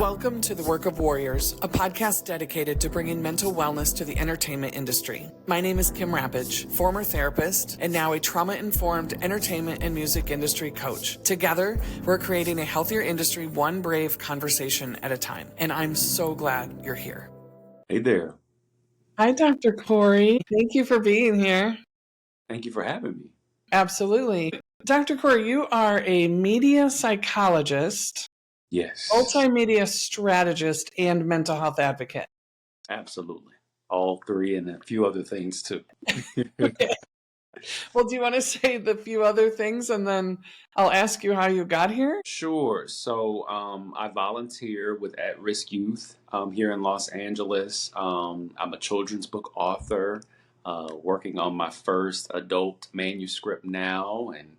Welcome to The Work of Warriors, a podcast dedicated to bringing mental wellness to the entertainment industry. My name is Kim Rappage, former therapist and now a trauma-informed entertainment and music industry coach. Together, we're creating a healthier industry one brave conversation at a time. And I'm so glad you're here. Hey there. Hi, Dr. Corey. Thank you for being here. Thank you for having me. Absolutely. Dr. Corey, you are a media psychologist, Yes. multimedia strategist, and mental health advocate. Absolutely. All three and a few other things too. Okay. Well, do you want to say the few other things and then I'll ask you how you got here? Sure. So I volunteer with at-risk youth here in Los Angeles. I'm a children's book author, working on my first adult manuscript now. And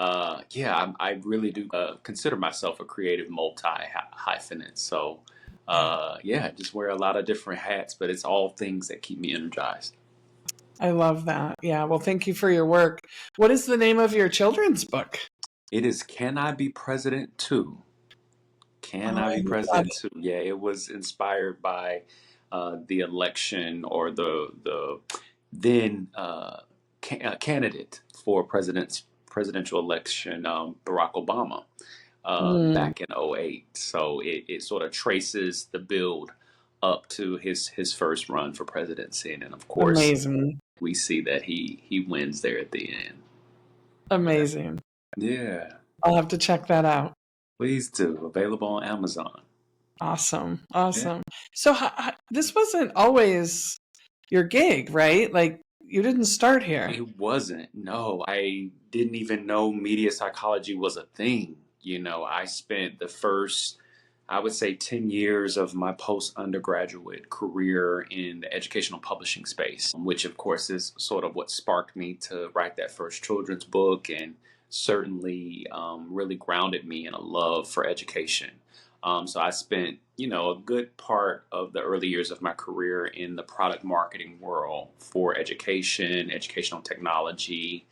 I really do consider myself a creative multi-hyphenate. So just wear a lot of different hats, but it's all things that keep me energized. I love that. Yeah. Well, thank you for your work. What is the name of your children's book? It is Can I Be President Too? Can I Be President Too? Yeah, it was inspired by the election or the then candidate for presidential election, Barack Obama, back in '08. So it sort of traces the build up to his first run for presidency. And then, of course, Amazing. we see that he wins there at the end. Amazing. Yeah. I'll have to check that out. Please do. Available on Amazon. Awesome. Yeah. So this wasn't always your gig, right? Like you didn't start here. It wasn't. No, I didn't even know media psychology was a thing. I spent the first, I would say, 10 years of my post-undergraduate career in the educational publishing space, which of course is sort of what sparked me to write that first children's book and certainly really grounded me in a love for education. So I spent, a good part of the early years of my career in the product marketing world for education, educational technology,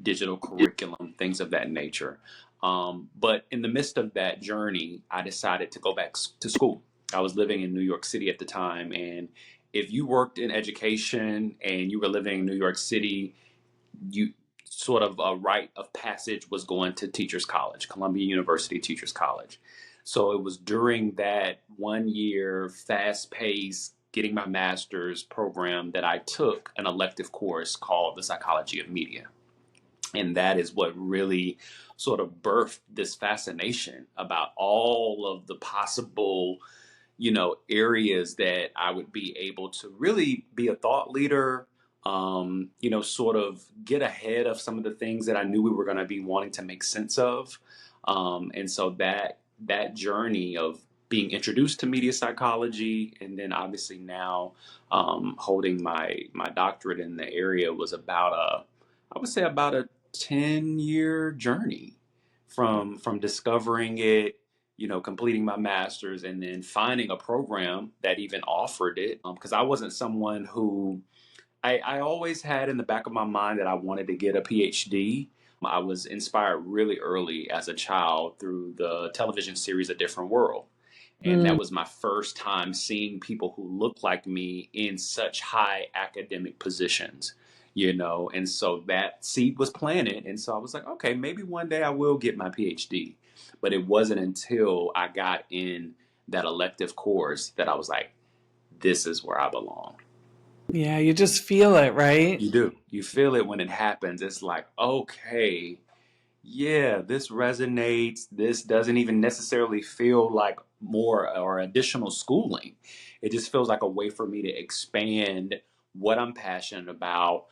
digital curriculum, things of that nature. But in the midst of that journey, I decided to go back to school. I was living in New York City at the time. And if you worked in education and you were living in New York City, you sort of a rite of passage was going to Teachers College, Columbia University Teachers College. So it was during that 1 year fast paced getting my master's program that I took an elective course called the Psychology of Media. And that is what really sort of birthed this fascination about all of the possible, areas that I would be able to really be a thought leader, sort of get ahead of some of the things that I knew we were going to be wanting to make sense of. And so that journey of being introduced to media psychology and then obviously now holding my doctorate in the area was about a 10-year journey from discovering it, completing my master's and then finding a program that even offered it. Because I wasn't someone who I always had in the back of my mind that I wanted to get a PhD. I was inspired really early as a child through the television series A Different World. And that was my first time seeing people who looked like me in such high academic positions, and so that seed was planted. And so I was like, okay, maybe one day I will get my PhD. But it wasn't until I got in that elective course that I was like, this is where I belong. Yeah, you just feel it, right? You do. You feel it when it happens. It's like, okay, yeah, this resonates. This doesn't even necessarily feel like more or additional schooling. It just feels like a way for me to expand what I'm passionate about,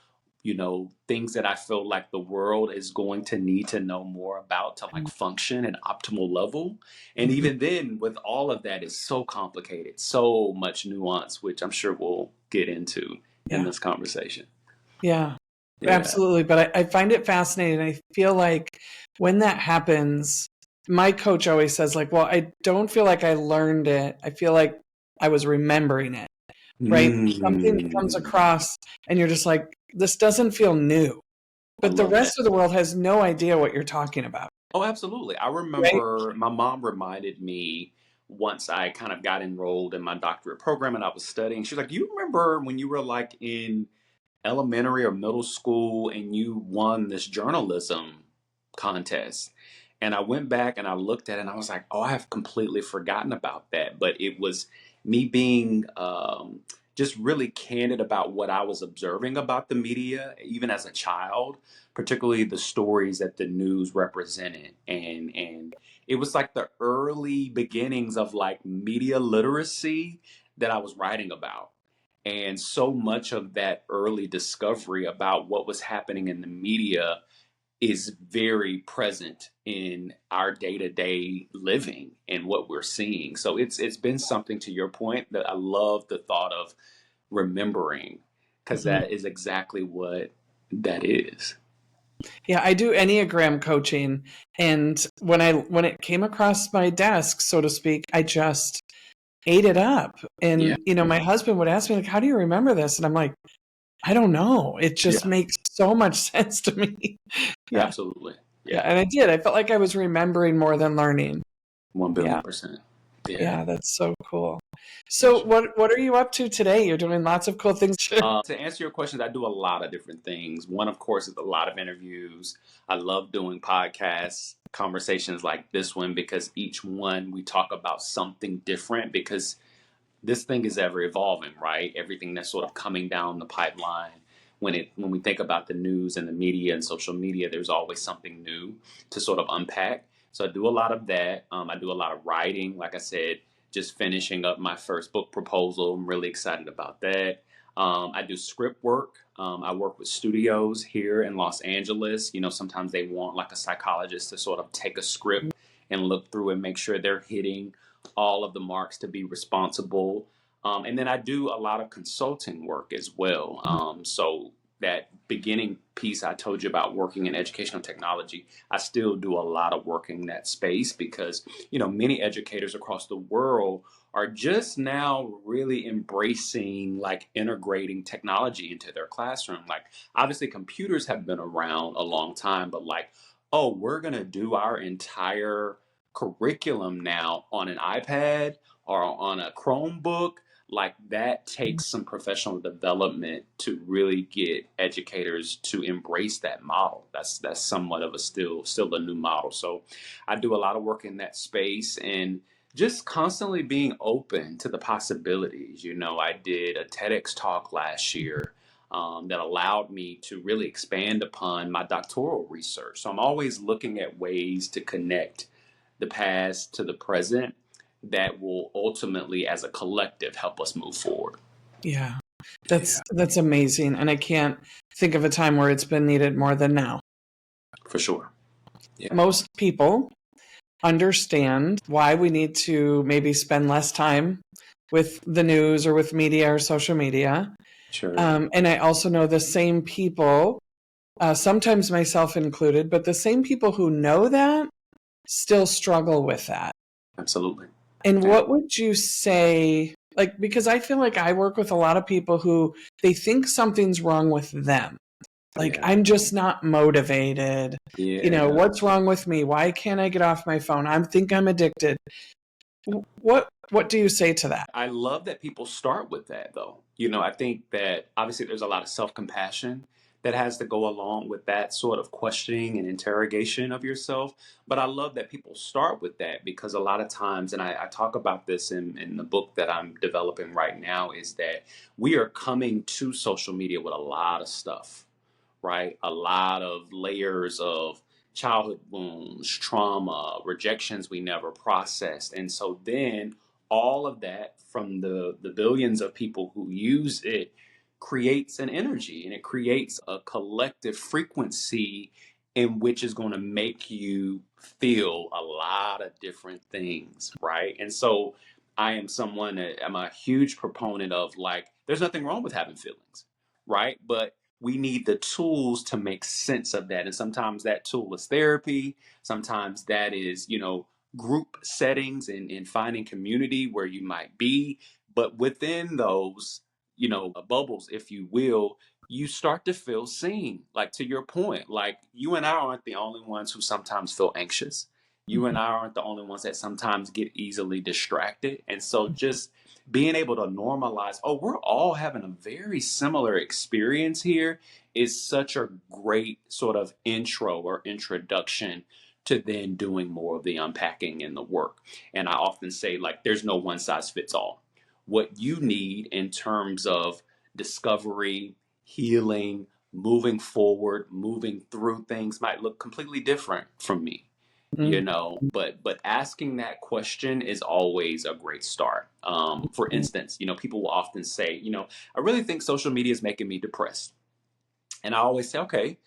things that I feel like the world is going to need to know more about to like function at optimal level. And even then with all of that is so complicated, so much nuance, which I'm sure we'll get into in this conversation. Yeah. Absolutely. But I find it fascinating. I feel like when that happens, my coach always says like, well, I don't feel like I learned it. I feel like I was remembering it, right? Something comes across and you're just like, this doesn't feel new, but the rest of the world has no idea what you're talking about. Oh, absolutely. I remember my mom reminded me once I kind of got enrolled in my doctorate program and I was studying. She was like, "You remember when you were like in elementary or middle school and you won this journalism contest?" And I went back and I looked at it and I was like, "Oh, I have completely forgotten about that." But it was me being just really candid about what I was observing about the media, even as a child, particularly the stories that the news represented. And it was like the early beginnings of like media literacy that I was writing about. And so much of that early discovery about what was happening in the media is very present in our day-to-day living and what we're seeing. So it's been something, to your point, that I love the thought of remembering, because Mhm. that is exactly what that is. Yeah, I do Enneagram coaching, and when it came across my desk, so to speak, I just ate it up. Yeah, And my husband would ask me like, "How do you remember this?" And I'm like, "I don't know. It just yeah, makes so much sense to me." Yeah. absolutely. Yeah, Yeah, and I did. I felt like I was remembering more than learning. 1 billion Yeah. percent. Yeah, Yeah, that's so cool. for So sure. what are you up to today? You're doing lots of cool things. To answer your questions, I do a lot of different things. One, of course, is a lot of interviews. I love doing podcasts, conversations like this one, because each one we talk about something different, because this thing is ever evolving, right? Everything that's sort of coming down the pipeline. When we think about the news and the media and social media, there's always something new to sort of unpack. So I do a lot of that. I do a lot of writing. Like I said, just finishing up my first book proposal. I'm really excited about that. I do script work. I work with studios here in Los Angeles. Sometimes they want like a psychologist to sort of take a script and look through and make sure they're hitting all of the marks to be responsible. And then I do a lot of consulting work as well. So that beginning piece I told you about working in educational technology, I still do a lot of work in that space, because, many educators across the world are just now really embracing like integrating technology into their classroom. Like, obviously computers have been around a long time, but like, oh, we're going to do our entire curriculum now on an iPad or on a Chromebook. Like, that takes some professional development to really get educators to embrace that model. That's somewhat of a still a new model. So I do a lot of work in that space, and just constantly being open to the possibilities. I did a TEDx talk last year, that allowed me to really expand upon my doctoral research. So I'm always looking at ways to connect the past to the present that will ultimately, as a collective, help us move forward. Yeah. Yeah, That's amazing, and I can't think of a time where it's been needed more than now. for sure. Yeah, Most people understand why we need to maybe spend less time with the news or with media or social media. sure. And I also know the same people, sometimes myself included, but the same people who know that still struggle with that. Absolutely. And Yeah. what would you say? Like, because I feel like I work with a lot of people who they think something's wrong with them. Like, Yeah. I'm just not motivated. Yeah. What's wrong with me? Why can't I get off my phone? I think I'm addicted. What do you say to that? I love that people start with that, though. I think that obviously there's a lot of self compassion that has to go along with that sort of questioning and interrogation of yourself. But I love that people start with that, because a lot of times, and I talk about this in the book that I'm developing right now, is that we are coming to social media with a lot of stuff, right? A lot of layers of childhood wounds, trauma, rejections we never processed. And so then all of that from the billions of people who use it creates an energy, and it creates a collective frequency in which is going to make you feel a lot of different things, right? And so I am someone that I'm a huge proponent of, like, there's nothing wrong with having feelings, right? But we need the tools to make sense of that. And sometimes that tool is therapy. Sometimes that is, group settings and finding community where you might be. But within those, bubbles, if you will, you start to feel seen. Like, to your point, like, you and I aren't the only ones who sometimes feel anxious. You and I aren't the only ones that sometimes get easily distracted. And so just being able to normalize, oh, we're all having a very similar experience here is such a great sort of intro or introduction to then doing more of the unpacking and the work. And I often say, like, there's no one size fits all. What you need in terms of discovery, healing, moving forward, moving through things might look completely different from me, Mhm. but asking that question is always a great start. For instance, people will often say, I really think social media is making me depressed. And I always say, okay,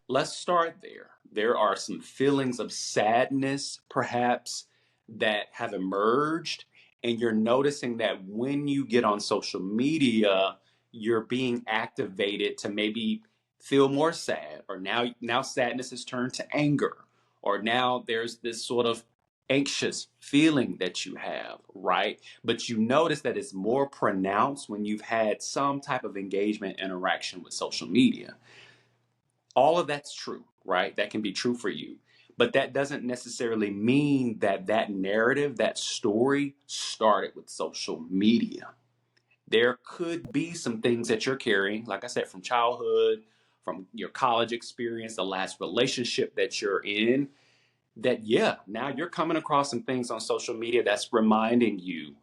let's start there. There are some feelings of sadness, perhaps, that have emerged. And you're noticing that when you get on social media, you're being activated to maybe feel more sad, or now sadness has turned to anger, or now there's this sort of anxious feeling that you have, right? But you notice that it's more pronounced when you've had some type of engagement interaction with social media. All of that's true, right? That can be true for you. But that doesn't necessarily mean that that narrative, that story started with social media. There could be some things that you're carrying, like I said, from childhood, from your college experience, the last relationship that you're in, that, yeah, now you're coming across some things on social media that's reminding you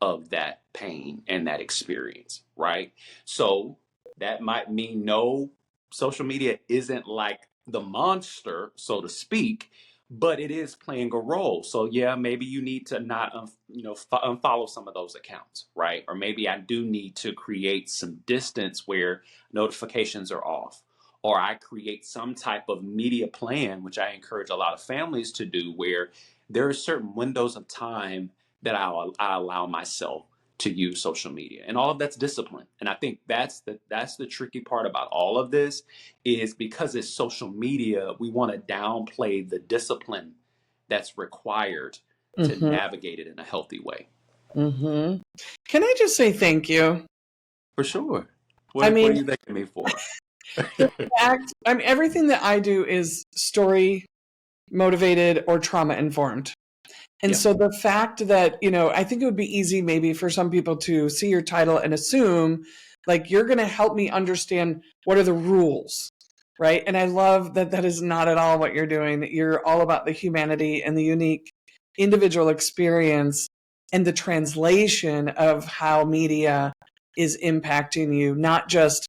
of that pain and that experience, right? So that might mean no, social media isn't like the monster, so to speak, but it is playing a role. So yeah, maybe you need to not, unfollow some of those accounts, right? Or maybe I do need to create some distance where notifications are off. Or I create some type of media plan, which I encourage a lot of families to do, where there are certain windows of time that I allow myself to use social media, and all of that's discipline. And I think that's the tricky part about all of this, is because it's social media, we want to downplay the discipline that's required to Mhm. navigate it in a healthy way. Mhm. Can I just say thank you? For sure. I What are mean, you thanking me for? the fact, I mean, everything that I do is story motivated or trauma informed. And Yeah. so the fact that, I think it would be easy maybe for some people to see your title and assume like you're going to help me understand what are the rules, right? And I love that that is not at all what you're doing. You're all about the humanity and the unique individual experience and the translation of how media is impacting you, not just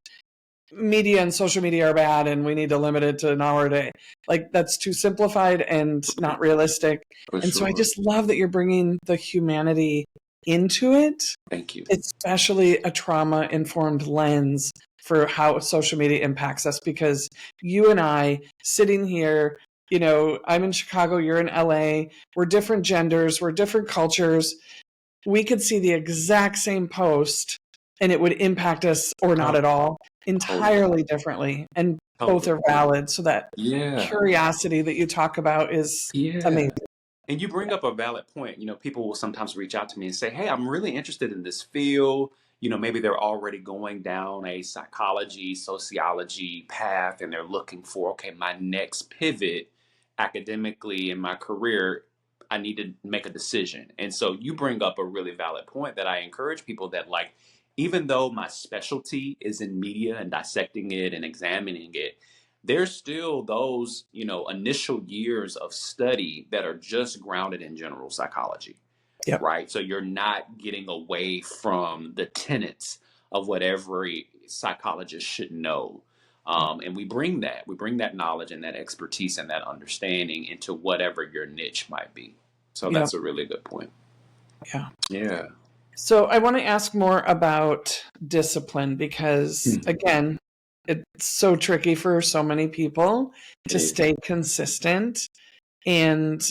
media and social media are bad and we need to limit it to an hour a day. Like that's too simplified and not realistic. For And so I sure. just love that you're bringing the humanity into it, Thank you. especially a trauma informed lens for how social media impacts us. Because you and I sitting here, I'm in Chicago, you're in LA, we're different genders, we're different cultures. We could see the exact same post and it would impact us or not Totally. at all Totally. entirely differently. And both Totally. are valid. So that Yeah. curiosity that you talk about is Yeah. amazing. And you bring up a valid point. People will sometimes reach out to me and say, "Hey, I'm really interested in this field." Maybe they're already going down a psychology, sociology path, and they're looking for, okay, my next pivot academically in my career, I need to make a decision. And so you bring up a really valid point that I encourage people that, like, even though my specialty is in media and dissecting it and examining it, there's still those, initial years of study that are just grounded in general psychology, Yep. right? So you're not getting away from the tenets of what every psychologist should know. And we bring that knowledge and that expertise and that understanding into whatever your niche might be. So Yep. that's a really good point. Yeah. Yeah. So I want to ask more about discipline because, Hmm. again, it's so tricky for so many people It to is. stay consistent. And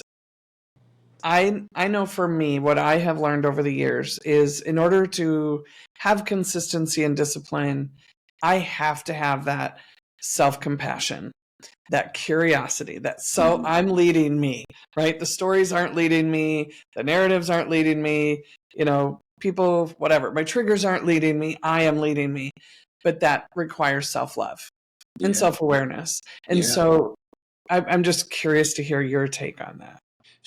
I know for me, what I have learned over the years is in order to have consistency and discipline, I have to have that self compassion, that curiosity, that so Mhm. I'm leading me, right? The stories aren't leading me, the narratives aren't leading me, people, whatever, my triggers aren't leading me, I am leading me. But that requires self love and Yeah. self awareness. And Yeah. so I'm just curious to hear your take on that.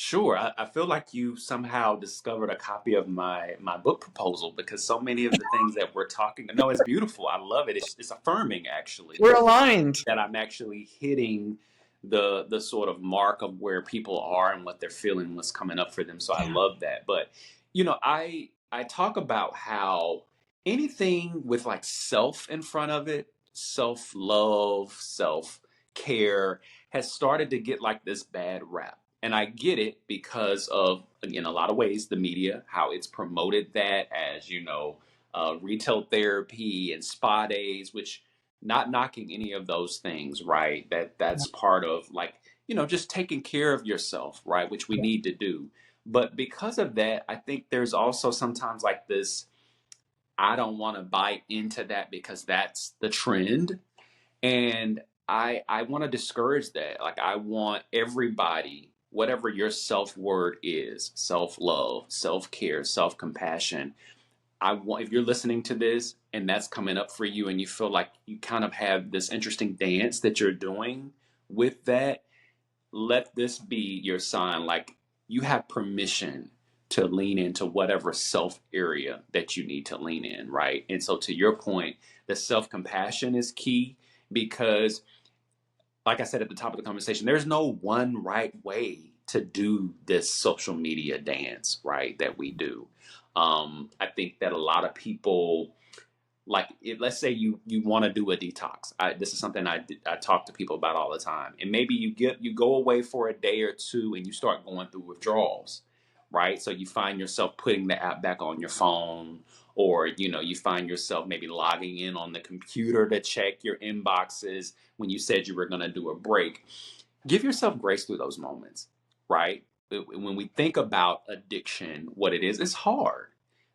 Sure. I feel like you somehow discovered a copy of my book proposal, because so many of the things that we're talking. No, it's beautiful. I love it. It's affirming, actually, We're aligned. that I'm actually hitting the sort of mark of where people are and what they're feeling, what's coming up for them. So I Yeah. love that. But I talk about how anything with like self in front of it, self love, self care, has started to get like this bad rap. And I get it because of, in a lot of ways, the media, how it's promoted that as, retail therapy and spa days, which, not knocking any of those things, right? That's part of, like, just taking care of yourself, right? Which we need to do. But because of that, I think there's also sometimes like this, I don't want to buy into that because that's the trend. And I want to discourage that. Like, I want everybody, whatever your self-word is, self-love, self-care, self-compassion, I want, if you're listening to this and that's coming up for you and you feel like you kind of have this interesting dance that you're doing with that, let this be your sign. Like, you have permission to lean into whatever self area that you need to lean in, right? And so, to your point, the self compassion is key, because, like I said at the top of the conversation, there's no one right way to do this social media dance, right? That we do. I think that a lot of people, like, let's say you want to do a detox. This is something I talk to people about all the time. And maybe you go away for a day or two and you start going through withdrawals, right? So you find yourself putting the app back on your phone, or you find yourself maybe logging in on the computer to check your inboxes when you said you were going to do a break. Give yourself grace through those moments, right? When we think about addiction, what it is, it's hard.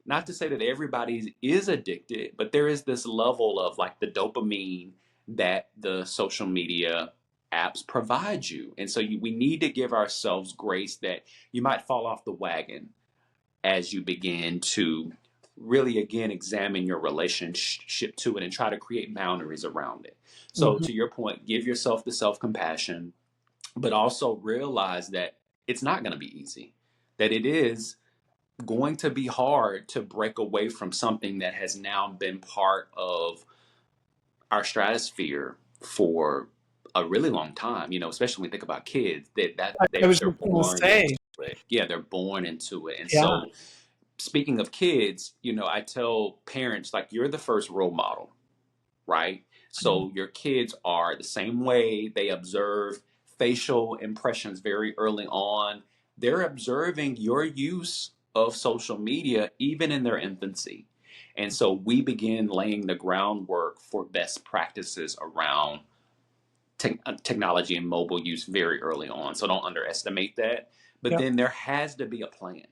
Not to say that everybody is addicted, but there is this level of like the dopamine that the social media apps provide you. And so we need to give ourselves grace that you might fall off the wagon as you begin to really, again, examine your relationship to it and try to create boundaries around it. So, Mhm. to your point, give yourself the self compassion, but also realize that it's not going to be easy, that it is going to be hard to break away from something that has now been part of our stratosphere for a really long time, especially when we think about kids, that I was they're just going to born into say, it. Yeah, they're born into it. And yeah. so, speaking of kids, I tell parents, like, you're the first role model, right? So your kids are the same way. They observe facial impressions very early on. They're observing your use of social media even in their infancy. And so we begin laying the groundwork for best practices around technology and mobile use very early on. So don't underestimate that. But Yep. then there has to be a plan.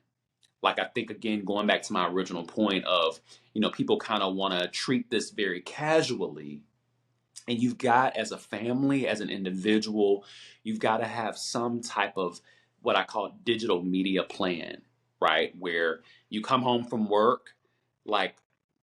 Like, I think, again, going back to my original point of, people kind of want to treat this very casually. And you've got, as a family, as an individual, you've got to have some type of what I call digital media plan, right? Where you come home from work, like,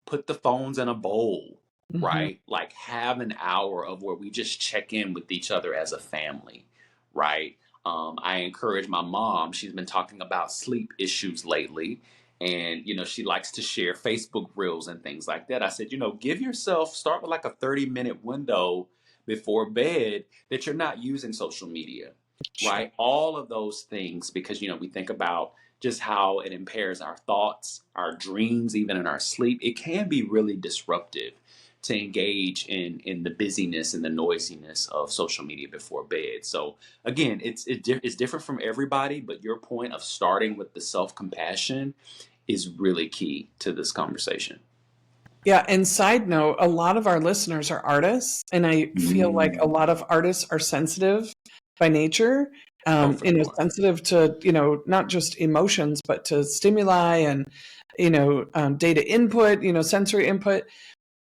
put the phones in a bowl, Mhm. right? Like, have an hour of where we just check in with each other as a family, right? I encourage my mom. She's been talking about sleep issues lately, and she likes to share Facebook reels and things like that. I said, give yourself, start with like a 30-minute window before bed that you're not using social media, Sure. right? All of those things, because we think about just how it impairs our thoughts, our dreams, even in our sleep. It can be really disruptive to engage in the busyness and the noisiness of social media before bed. So again, it's different from everybody, but your point of starting with the self-compassion is really key to this conversation. Yeah. And side note, a lot of our listeners are artists, and I feel like a Mm. lot of artists are sensitive by nature. Oh, for sure. Sensitive to not just emotions, but to stimuli and data input, sensory input.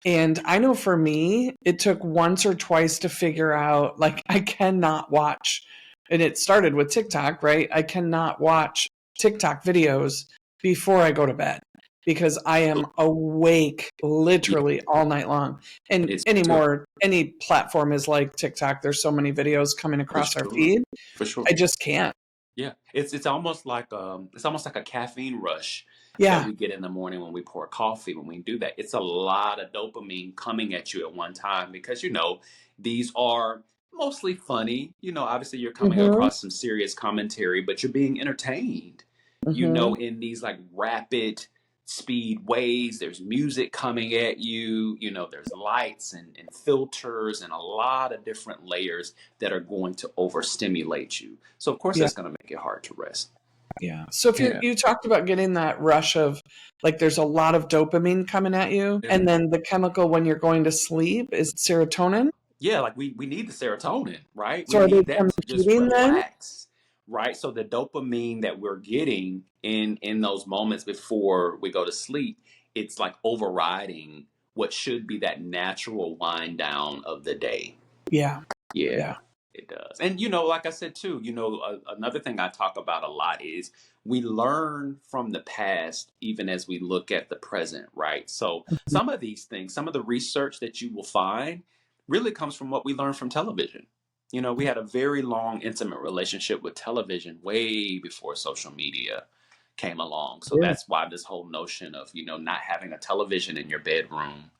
And I know for me, it took once or twice to figure out, like, I cannot watch, and it started with TikTok, right? I cannot watch TikTok videos before I go to bed because I am awake Yeah, literally all night long. And it's true. anymore, any platform is like TikTok. There's so many videos coming For across our sure. feed. For sure. I just can't. Yeah, it's almost like a caffeine rush that Yeah. we get in the morning when we pour coffee. When we do that, it's a lot of dopamine coming at you at one time because these are mostly funny. Obviously you're coming Mhm. across some serious commentary, but you're being entertained. Mhm. In these like rapid speed ways. There's music coming at you. There's lights and filters and a lot of different layers that are going to overstimulate you. So of course Yeah. that's going to make it hard to rest. Yeah. So if Yeah. you talked about getting that rush of like there's a lot of dopamine coming at you, Yeah. and then the chemical when you're going to sleep is serotonin. Yeah, like we need the serotonin, right? We So are they need that to just competing then? relax, right? So the dopamine that we're getting in those moments before we go to sleep, it's like overriding what should be that natural wind down of the day. Yeah. Yeah, Yeah. it does. And like I said too, another thing I talk about a lot is we learn from the past even as we look at the present, right? So Mhm. some of these things, some of the research that you will find really comes from what we learned from television. We had a very long intimate relationship with television way before social media came along. So Yeah. that's why this whole notion of, not having a television in your bedroom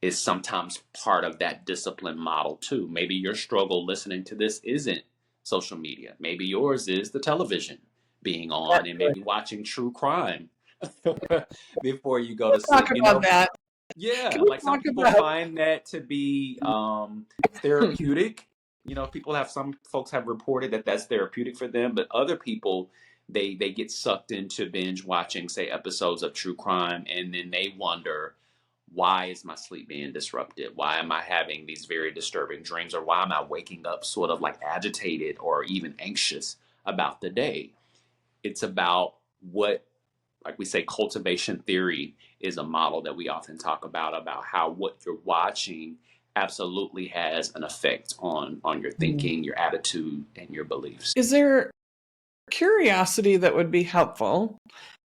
is sometimes part of that discipline model too. Maybe your struggle listening to this isn't social media. Maybe yours is the television being on and Exactly. maybe watching true crime before you go We'll to talk sleep. about that. Can Yeah, we like some talk people about find that to be therapeutic. Some folks have reported that that's therapeutic for them, but other people they get sucked into binge watching, say, episodes of true crime, and then they wonder, why is my sleep being disrupted? Why am I having these very disturbing dreams? Or why am I waking up sort of like agitated or even anxious about the day? It's about what, like we say, cultivation theory is a model that we often talk about how what you're watching absolutely has an effect on your Mhm. thinking, your attitude, and your beliefs. Is there curiosity that would be helpful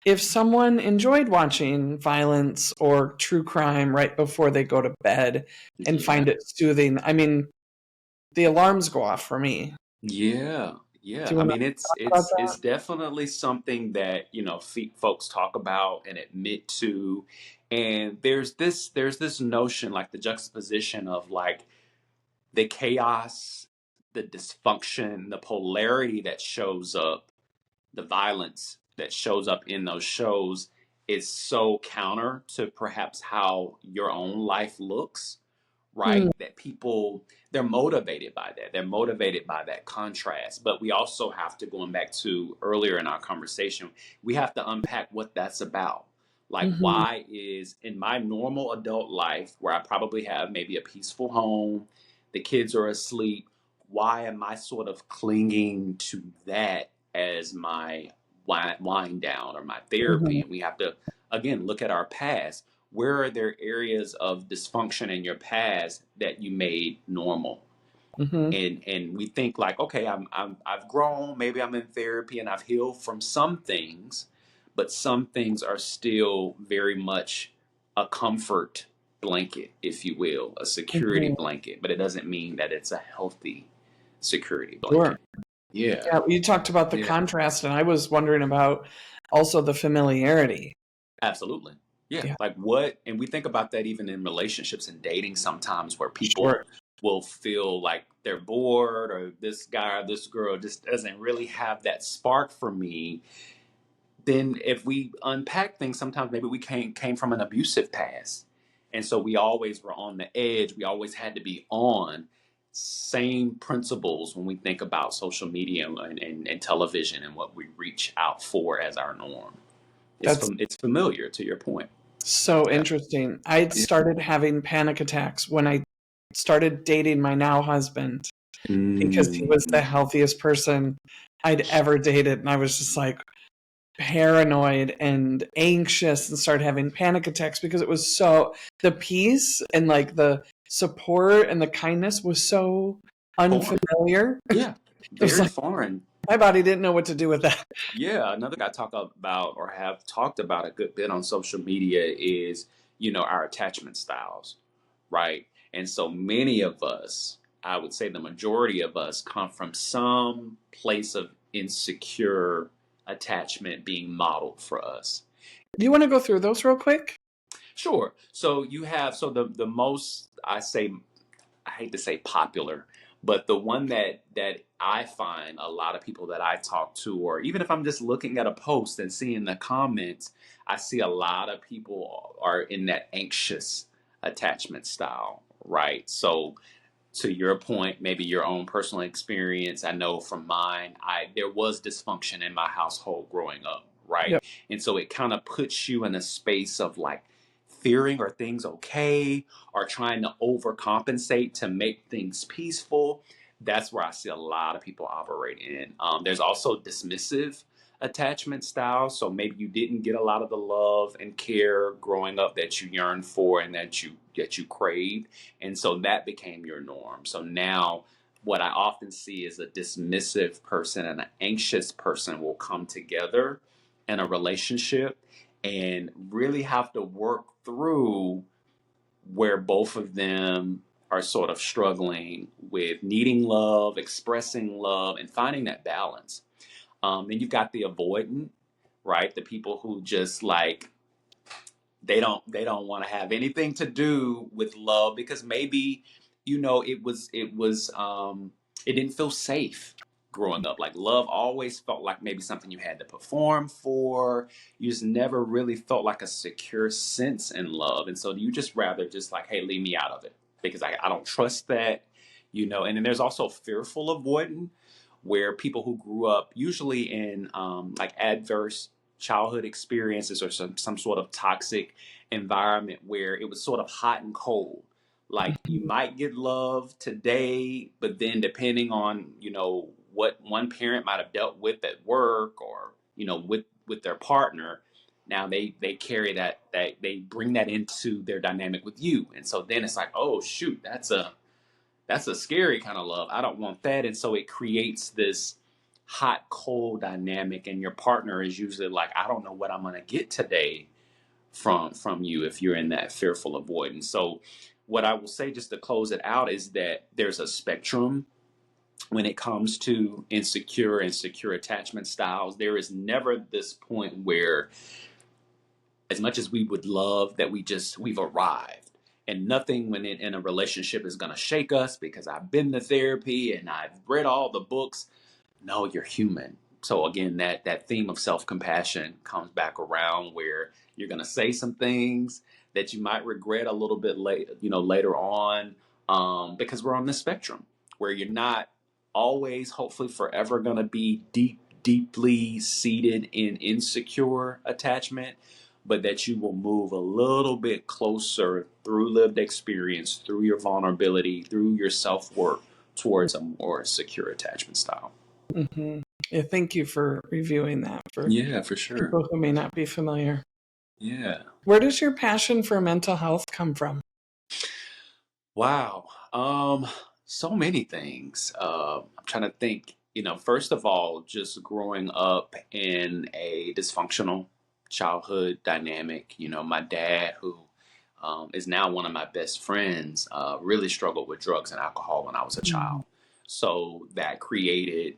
if someone enjoyed watching violence or true crime right before they go to bed and Yeah. find it soothing? I mean, the alarms go off for me. Yeah, Do yeah. you I want mean, to talk about it's definitely something that folks talk about and admit to, and there's this notion, like the juxtaposition of like the chaos, the dysfunction, the polarity that shows up, the violence that shows up in those shows is so counter to perhaps how your own life looks, that? right? That people, they're motivated by that. They're motivated by that contrast. But we also have to, going back to earlier in our conversation, we have to unpack what that's about. Like, Mhm, why is in my normal adult life, where I probably have maybe a peaceful home, the kids are asleep, why am I sort of clinging to that as my wind down or my therapy? mhm, And we have to, again, look at our past. Where are there areas of dysfunction in your past that you made normal? mhm, And we think like, okay, I've grown, maybe I'm in therapy and I've healed from some things, but some things are still very much a comfort blanket, if you will, a security mhm. blanket, but it doesn't mean that it's a healthy security Sure. blanket. Yeah. Yeah, you talked about the Yeah. contrast, and I was wondering about also the familiarity. Absolutely. Yeah. Yeah, Like what, and we think about that even in relationships and dating sometimes where sure. people will feel like they're bored or this guy or this girl just doesn't really have that spark for me. Then if we unpack things, sometimes maybe we came from an abusive past. And so we always were on the edge. We always had to be on. Same principles when we think about social media and television and what we reach out for as our norm. That's It's familiar to your point. so Yeah. interesting. I'd Yeah. started having panic attacks when I started dating my now husband because he was the Mm. healthiest person I'd ever dated, and I was just like paranoid and anxious and started having panic attacks because it was so the peace and like the support and the kindness was so Foreign. unfamiliar. Yeah. It was Very like foreign. my body didn't know what to do with that. Yeah. Another thing I talk about or have talked about a good bit on social media is, our attachment styles, right? And so many of us, I would say the majority of us, come from some place of insecure attachment being modeled for us. Do you want to go through those real quick? Sure. So you have the most, I hate to say popular, but the one that I find a lot of people that I talk to, or even if I'm just looking at a post and seeing the comments, I see a lot of people are in that anxious attachment style, right? So to your point, maybe your own personal experience, I know from mine, I there was dysfunction in my household growing up, right? Yep. And so it kind of puts you in a space of like fearing, are things okay, or trying to overcompensate to make things peaceful. That's where I see a lot of people operate in. There's also dismissive attachment style. So maybe you didn't get a lot of the love and care growing up that you yearned for and that you craved, and so that became your norm. So now what I often see is a dismissive person and an anxious person will come together in a relationship and really have to work through where both of them are sort of struggling with needing love, expressing love, and finding that balance. Then you've got the avoidant, right? The people who just like they don't want to have anything to do with love because maybe it didn't feel safe growing up. Like love always felt like maybe something you had to perform for. You just never really felt like a secure sense in love, and so you just rather just like, hey, leave me out of it because I don't trust that. And then there's also fearful avoidant, where people who grew up usually in like adverse childhood experiences or some sort of toxic environment where it was sort of hot and cold. Like you might get love today, but then depending on, what one parent might have dealt with at work or, with their partner, now they carry that they bring that into their dynamic with you. And so then it's like, oh shoot, that's a scary kind of love. I don't want that. And so it creates this hot, cold dynamic. And your partner is usually like, I don't know what I'm going to get today from you if you're in that fearful avoidance. So what I will say just to close it out is that there's a spectrum when it comes to insecure and secure attachment styles. There is never this point where, as much as we would love that we've arrived and nothing in a relationship is going to shake us because I've been to therapy and I've read all the books. No, you're human. So again, that theme of self-compassion comes back around where you're going to say some things that you might regret a little bit later on, because we're on the spectrum where you're not always, hopefully forever, going to be deeply seated in insecure attachment, but that you will move a little bit closer through lived experience, through your vulnerability, through your self-work towards a more secure attachment style. Mm-hmm. Yeah, thank you for reviewing that for Yeah, for sure. people who may not be familiar. Yeah. Where does your passion for mental health come from? Wow. So many things. I'm trying to think, first of all, just growing up in a dysfunctional childhood dynamic. My dad, who is now one of my best friends, really struggled with drugs and alcohol when I was a child. So that created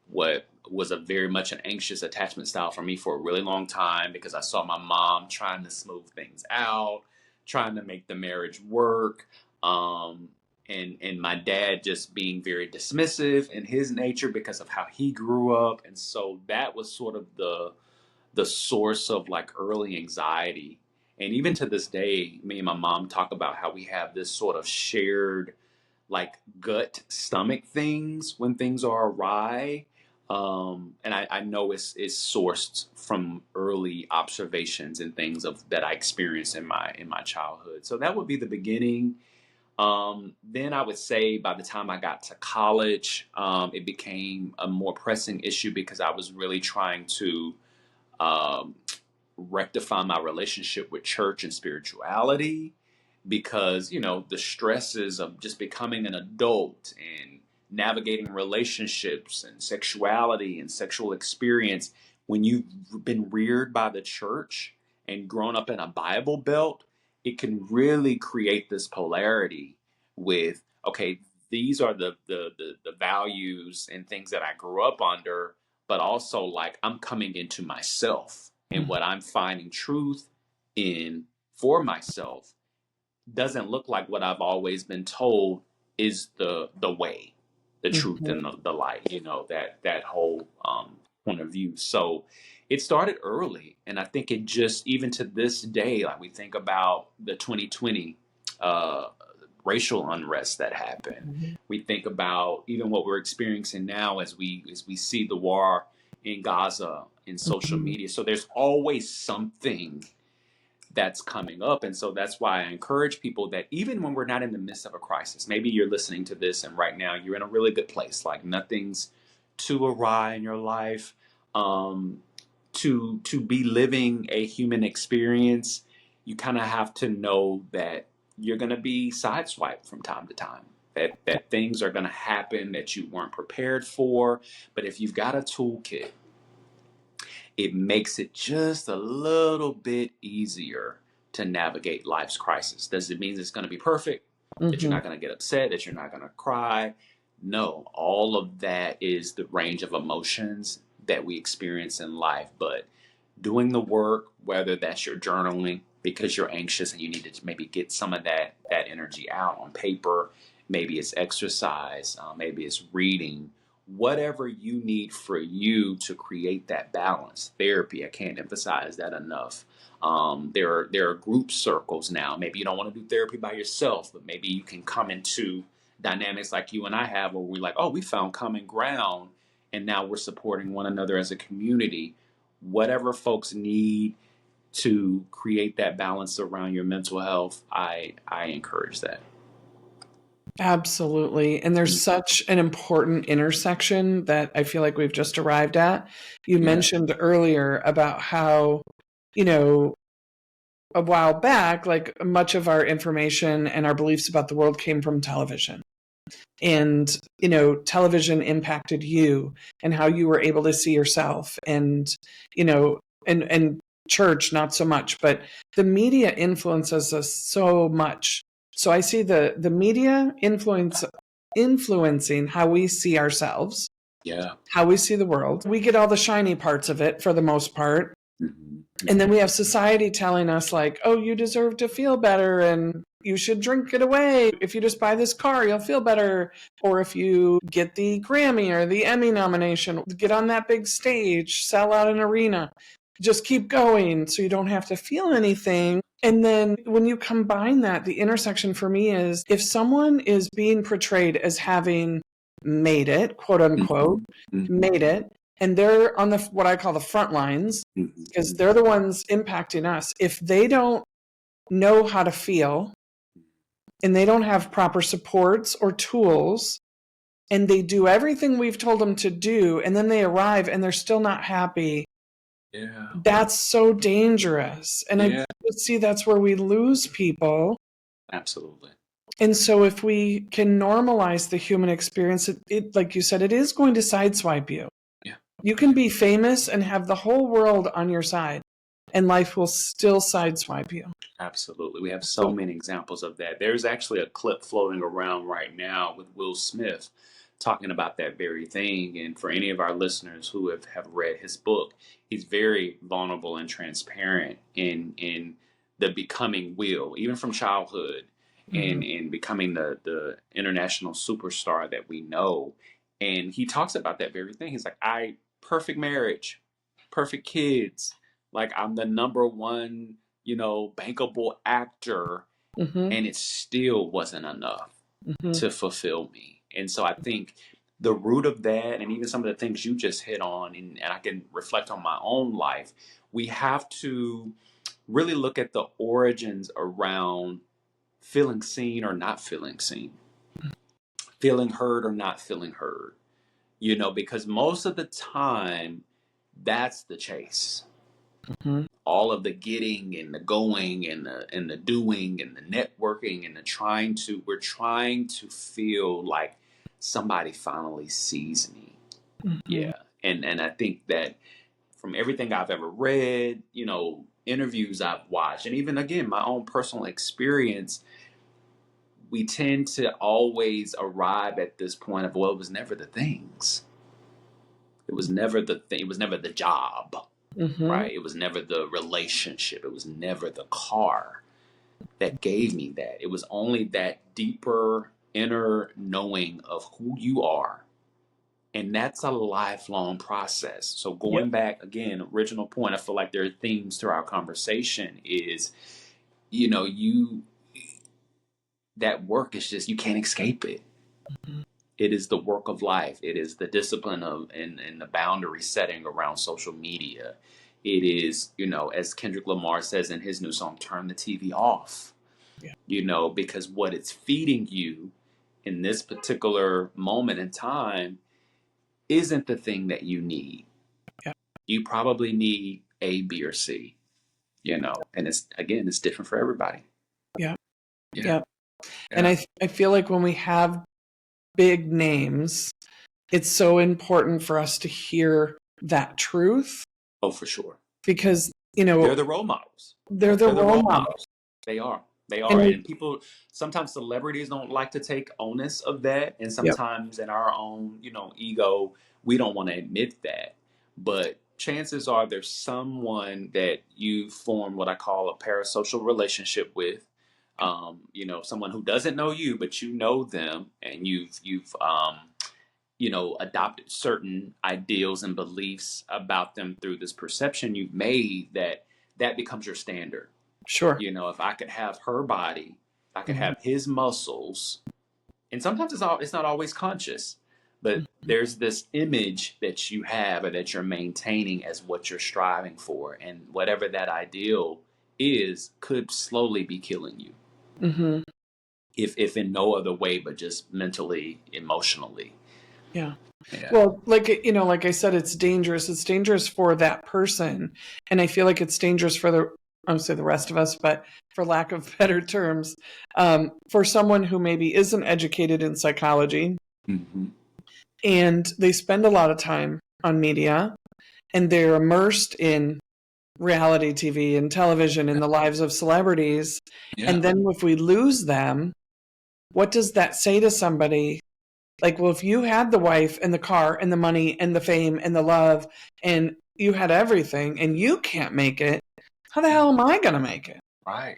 what was a very much an anxious attachment style for me for a really long time because I saw my mom trying to smooth things out, trying to make the marriage work, um, and my dad just being very dismissive in his nature because of how he grew up, and so that was sort of the source of like early anxiety. And even to this day, me and my mom talk about how we have this sort of shared like gut stomach things when things are awry. And I know it's sourced from early observations and things of that I experienced in my childhood. So that would be the beginning. Then I would say by the time I got to college, it became a more pressing issue because I was really trying to um, rectify my relationship with church and spirituality because the stresses of just becoming an adult and navigating relationships and sexuality and sexual experience when you've been reared by the church and grown up in a Bible belt, it can really create this polarity with, okay, these are the values and things that I grew up under, but also like I'm coming into myself and Mhm. what I'm finding truth in for myself doesn't look like what I've always been told is the way, the truth, Mhm. and the light. That whole point of view. So it started early, and I think it just even to this day, like we think about the 2020 uh, racial unrest that happened. Mhm. We think about even what we're experiencing now as we see the war in Gaza in social Mhm. media. So there's always something that's coming up. And so that's why I encourage people that even when we're not in the midst of a crisis, maybe you're listening to this and right now you're in a really good place, like nothing's too awry in your life. Um, to be living a human experience, you kind of have to know that you're going to be sideswiped from time to time. That things are going to happen that you weren't prepared for. But if you've got a toolkit, it makes it just a little bit easier to navigate life's crisis. Does it mean it's going to be perfect? That you're Mhm. not going to get upset? That you're not going to cry? No, all of that is the range of emotions that we experience in life. But doing the work, whether that's your journaling because you're anxious and you need to maybe get some of that energy out on paper, maybe it's exercise, maybe it's reading, whatever you need for you to create that balance. Therapy, I can't emphasize that enough. There are group circles now. Maybe you don't want to do therapy by yourself, but maybe you can come into dynamics like you and I have, where we're like, oh, we found common ground, and now we're supporting one another as a community. Whatever folks need to create that balance around your mental health, I encourage that. Absolutely. And there's Mhm. such an important intersection that I feel like we've just arrived at. You Yeah. mentioned earlier about how, you know, a while back, like much of our information and our beliefs about the world came from television. And, television impacted you and how you were able to see yourself and church, not so much, but the media influences us so much. So I see the media influencing how we see ourselves, Yeah. how we see the world. We get all the shiny parts of it for the most part. Hmm. And then Hmm. we have society telling us, like, oh, you deserve to feel better and you should drink it away. If you just buy this car, you'll feel better. Or if you get the Grammy or the Emmy nomination, get on that big stage, sell out an arena, just keep going so you don't have to feel anything. And then when you combine that, the intersection for me is if someone is being portrayed as having made it, quote unquote, Hmm. Hmm. made it, and they're on the what I call the front lines, because Hmm. they're the ones impacting us. If they don't know how to feel and they don't have proper supports or tools, and they do everything we've told them to do, and then they arrive and they're still not happy, Yeah. that's so dangerous. And I Yeah. see that's where we lose people. Absolutely. And so if we can normalize the human experience, it like you said, it is going to sideswipe you. Yeah. You can be famous and have the whole world on your side, and life will still sideswipe you. Absolutely. We have so So, many examples of that. There's actually a clip floating around right now with Will Smith talking about that very thing. And for any of our listeners who have read his book, he's very vulnerable and transparent in the becoming Will, even from childhood, and mhm, in becoming the international superstar that we know. And he talks about that very thing. He's like, I perfect marriage, perfect kids. Like I'm the number one, bankable actor, mhm, and it still wasn't enough mhm. to fulfill me. And so I think the root of that, and even some of the things you just hit on, and I can reflect on my own life, we have to really look at the origins around feeling seen or not feeling seen, feeling heard or not feeling heard, because most of the time, that's the chase. Mhm. All of the getting and the going and the doing and the networking and the we're trying to feel like somebody finally sees me. Mhm. Yeah. And I think that from everything I've ever read, interviews I've watched, and even again my own personal experience, we tend to always arrive at this point of, well, it was never the things. It was never the thing. It was never the job, Mm-hmm. right? It was never the relationship. It was never the car that gave me that. It was only that deeper inner knowing of who you are. And that's a lifelong process. So Yep. going back again, original point, I feel like there are themes to our conversation is, you that work is just you can't escape it. Mhm. It is the work of life. It is the discipline of and the boundary setting around social media. It is, as Kendrick Lamar says in his new song, turn the TV off. Yeah. Because what it's feeding you in this particular moment in time isn't the thing that you need. Yeah. You probably need A, B, or C, and it's different for everybody. Yeah. Yeah. Yeah. And Yeah. I feel like when we have big names, it's so important for us to hear that truth Oh, for sure. because, They're the role models. they're the They're the role role model. models. They are. They are. And And people, sometimes celebrities don't like to take onus of that. And yep, sometimes in our own, ego, we don't want to admit that. But chances are there's someone that you form what I call a parasocial relationship with. Someone who doesn't know you, but you know them, and you've adopted certain ideals and beliefs about them through this perception you've made that becomes your standard. sure. If I could have her body, if I could Mhm. have his muscles, and sometimes it's not always conscious, but Mhm. there's this image that you have or that you're maintaining as what you're striving for, and whatever that ideal is could slowly be killing you, Mhm. if in no other way but just mentally, emotionally. Yeah. Yeah. Well, like I said, it's dangerous. It's dangerous for that person. And I feel like it's dangerous for I would say the rest of us, but for lack of better terms, for someone who maybe isn't educated in psychology Hmm. and they spend a lot of time on media and they're immersed in reality TV and television and the lives of celebrities. Yeah. And then if we lose them, what does that say to somebody? Like, well, if you had the wife and the car and the money and the fame and the love and you had everything and you can't make it, how the hell am I going to make it? Right.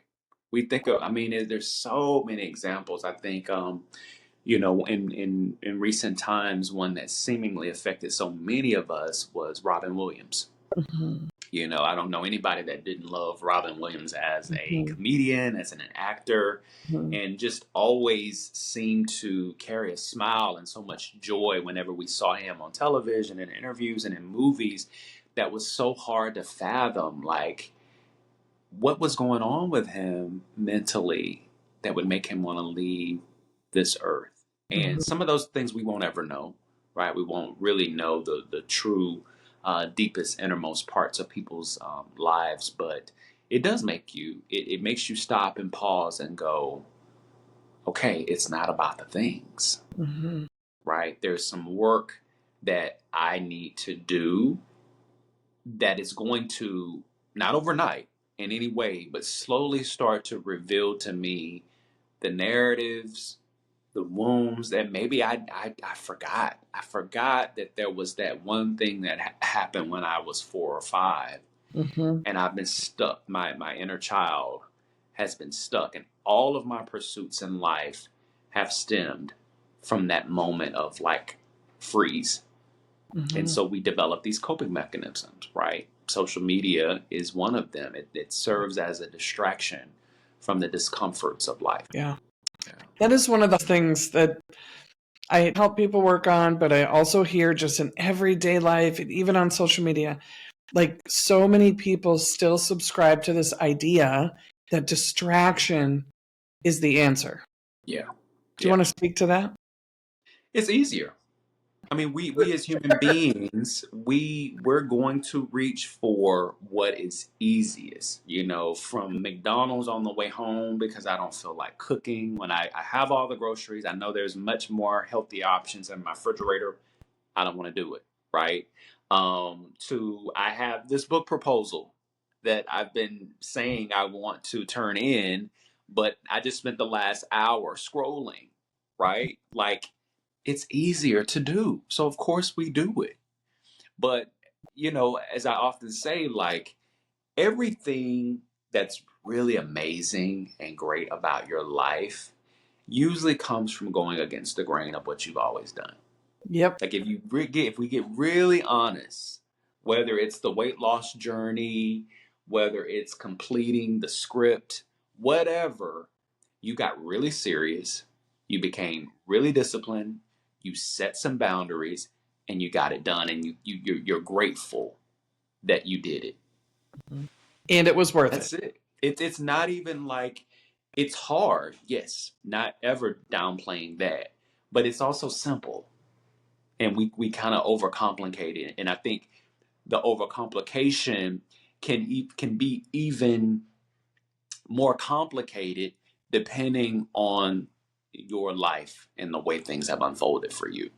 We think of, I mean, there's so many examples. I think, in recent times, one that seemingly affected so many of us was Robin Williams. Mhm. I don't know anybody that didn't love Robin Williams as a Mhm. comedian, as an actor, Mhm. and just always seemed to carry a smile and so much joy whenever we saw him on television and interviews and in movies. That was so hard to fathom. Like, what was going on with him mentally that would make him want to leave this earth? And Mhm. some of those things we won't ever know, right? We won't really know the true, deepest, innermost parts of people's lives, but it does it makes you stop and pause and go, okay, it's not about the things, Mhm. right? There's some work that I need to do that is going to, not overnight in any way, but slowly start to reveal to me the narratives, the wounds that maybe I forgot. I forgot that there was that one thing that happened when I was 4 or 5, Mhm. and I've been stuck. My inner child has been stuck, and all of my pursuits in life have stemmed from that moment of like freeze. And Mhm. so we develop these coping mechanisms, right? Social media is one of them. It serves as a distraction from the discomforts of life. Yeah. Yeah. That is one of the things that I help people work on, but I also hear just in everyday life and even on social media, like so many people still subscribe to this idea that distraction is the answer. Yeah. Do you Yeah. want to speak to that? It's easier. I mean, we as human beings, we're going to reach for what is easiest, from McDonald's on the way home because I don't feel like cooking. When I have all the groceries, I know there's much more healthy options in my refrigerator. I don't want to do it, right? To I have this book proposal that I've been saying I want to turn in, but I just spent the last hour scrolling, right? Like, it's easier to do. So of course we do it. But, as I often say, like everything that's really amazing and great about your life usually comes from going against the grain of what you've always done. Yep. Like if we get really honest, whether it's the weight loss journey, whether it's completing the script, whatever, you got really serious, you became really disciplined, you set some boundaries, and you got it done, and you're grateful that you did it. And it was worth That's it. it. It's not even like it's hard. Yes, not ever downplaying that, but it's also simple, and we kind of overcomplicate it. And I think the overcomplication can be even more complicated depending on your life and the way things have unfolded for you.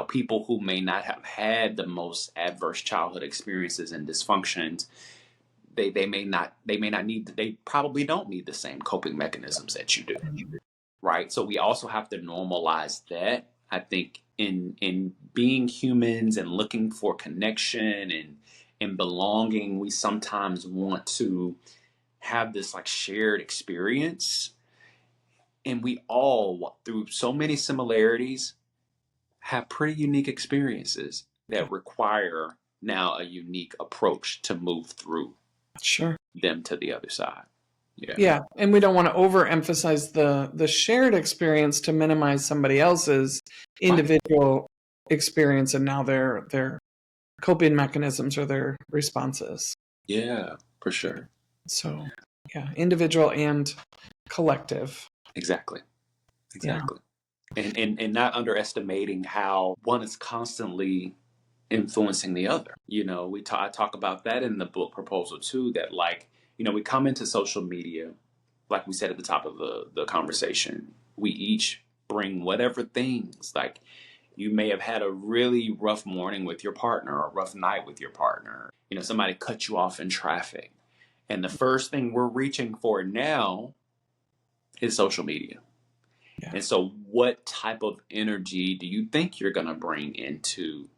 People who may not have had the most adverse childhood experiences and dysfunctions, they probably don't need the same coping mechanisms that you do, right? So we also have to normalize that. I think in being humans and looking for connection and belonging, we sometimes want to have this like shared experience, and we all, through so many similarities, have pretty unique experiences that require now a unique approach to move through Sure. them to the other side. Yeah. Yeah, and we don't want to overemphasize the shared experience to minimize somebody else's individual experience and now their coping mechanisms or their responses. Yeah, for sure. So, yeah, individual and collective. Exactly. And not underestimating how one is constantly influencing the other. I talk about that in the book proposal too, that like, we come into social media, like we said at the top of the conversation, we each bring whatever things. Like you may have had a really rough morning with your partner or a rough night with your partner. Somebody cut you off in traffic. And the first thing we're reaching for now is social media. Yeah. And so what type of energy do you think you're going to bring into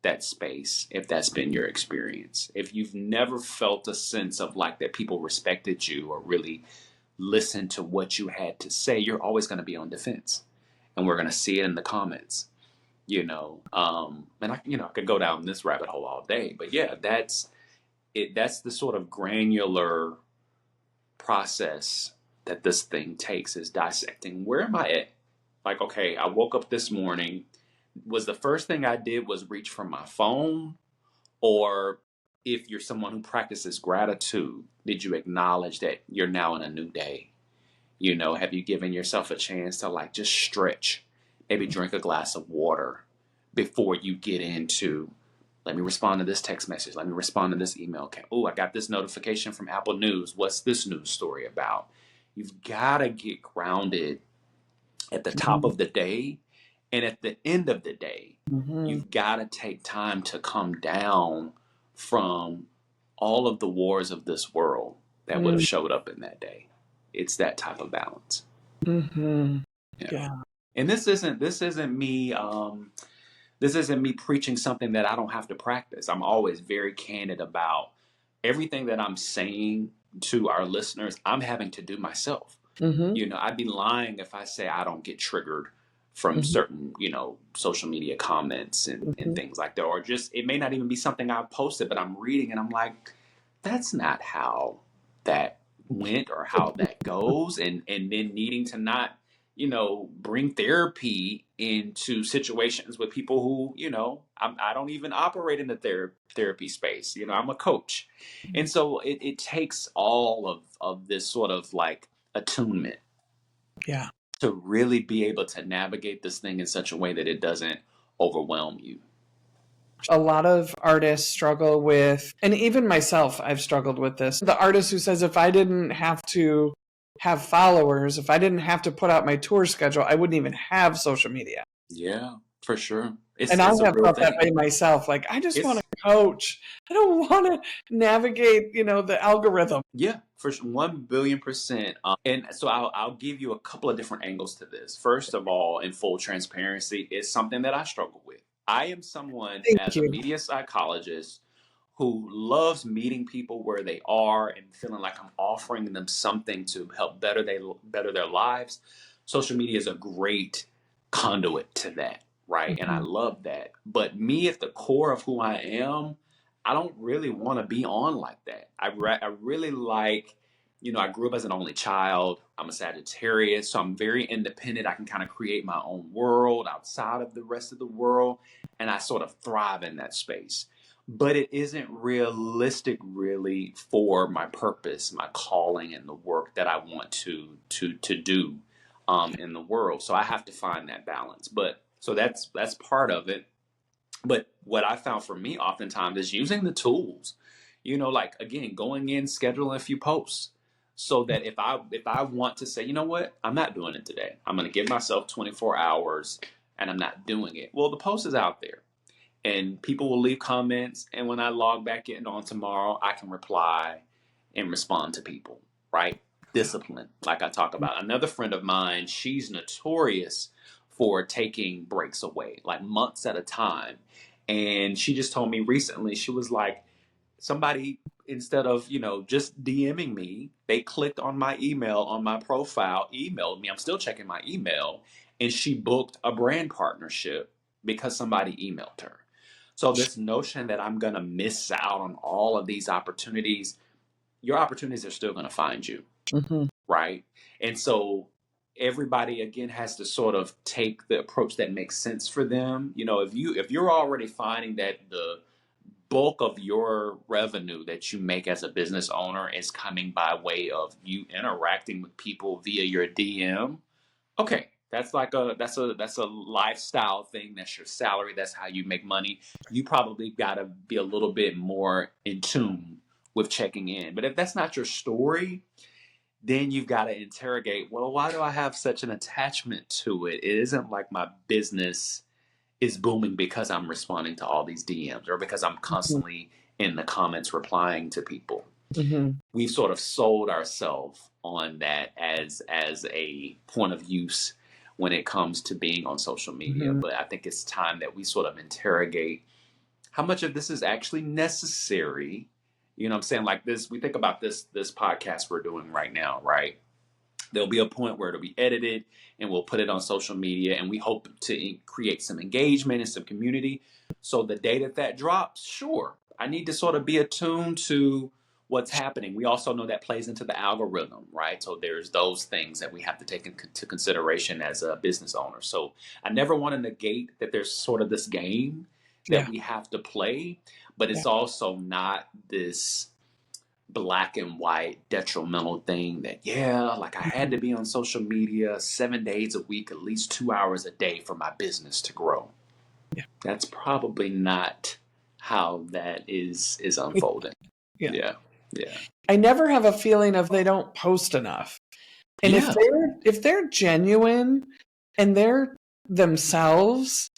that space if that's been your experience? If you've never felt a sense of like that people respected you or really listened to what you had to say, you're always going to be on defense. And we're going to see it in the comments, and I could go down this rabbit hole all day, but yeah, that's it. That's the sort of granular process that this thing takes, is dissecting where am I at? Like, okay, I woke up this morning. Was the first thing I did was reach for my phone? Or if you're someone who practices gratitude, did you acknowledge that you're now in a new day? Have you given yourself a chance to like just stretch, maybe drink a glass of water before you get into, let me respond to this text message. Let me respond to this email. Okay. Oh, I got this notification from Apple News. What's this news story about? You've got to get grounded at the top of the day. And at the end of the day, you've got to take time to come down from all of the wars of this world that would have showed up in that day. It's that type of balance. Yeah. And this isn't me preaching something that I don't have to practice. I'm always very candid about everything that I'm saying to our listeners. I'm having to do myself. I'd be lying if I say I don't get triggered from certain, social media comments and things like that. Or just, it may not even be something I've posted, but I'm reading and I'm like, that's not how that went or how that goes. And then needing to not, bring therapy into situations with people who, I don't even operate in the therapy space. I'm a coach. And so it takes all of this sort of like attunement. Yeah. To really be able to navigate this thing in such a way that it doesn't overwhelm you. A lot of artists struggle with, and even myself, I've struggled with this. The artist who says, if I didn't have to have followers, if I didn't have to put out my tour schedule, I wouldn't even have social media. Yeah, for sure. And I have thought that by myself. Like, I just want to coach. I don't want to navigate, the algorithm. Yeah, for 1,000,000,000%. And so I'll give you a couple of different angles to this. First of all, in full transparency, it's something that I struggle with. I am someone Thank as a you. media psychologist who loves meeting people where they are and feeling like I'm offering them something to help better their lives. Social media is a great conduit to that, right? And I Mhm. love that. But me at the core of who I am, I don't really want to be on like that. I really like, I grew up as an only child. I'm a Sagittarius, so I'm very independent. I can kind of create my own world outside of the rest of the world, and I sort of thrive in that space. But it isn't realistic really for my purpose, my calling, and the work that I want to do in the world. So I have to find that balance. But so that's part of it. But what I found for me oftentimes is using the tools, like again, going in, scheduling a few posts so that if I want to say, you know what, I'm not doing it today. I'm going to give myself 24 hours and I'm not doing it. Well, the post is out there and people will leave comments. And when I log back in on tomorrow, I can reply and respond to people, right? Discipline, like I talk about. Another friend of mine, she's notorious for taking breaks away, like months at a time. And she just told me recently, she was like, somebody, instead of, just DMing me, they clicked on my email on my profile, emailed me. I'm still checking my email. And she booked a brand partnership because somebody emailed her. So this notion that I'm going to miss out on all of these opportunities, your opportunities are still going to find you, Mhm. right? And so everybody again has to sort of take the approach that makes sense for them. If you're already finding that the bulk of your revenue that you make as a business owner is coming by way of you interacting with people via your DM, okay, that's a lifestyle thing. That's your salary. That's how you make money. You probably got to be a little bit more in tune with checking in. But if that's not your story, then you've got to interrogate, well, why do I have such an attachment to it? It isn't like my business is booming because I'm responding to all these DMs or because I'm Mhm. constantly in the comments replying to people. Mhm. We've sort of sold ourselves on that as a point of use when it comes to being on social media. Mhm. But I think it's time that we sort of interrogate how much of this is actually necessary. You know what I'm saying? Like this, we think about this podcast we're doing right now, right? There'll be a point where it'll be edited and we'll put it on social media and we hope to create some engagement and some community. So the day that drops, sure, I need to sort of be attuned to what's happening. We also know that plays into the algorithm, right? So there's those things that we have to take into consideration as a business owner. So I never want to negate that there's sort of this game that Yeah. we have to play, but Yeah. it's also not this black and white detrimental thing that, yeah, like I had Mhm. to be on social media 7 days a week, at least 2 hours a day for my business to grow. Yeah. That's probably not how that is unfolding. Yeah. Yeah. Yeah. I never have a feeling of they don't post enough. And if Yeah. they're genuine and they're themselves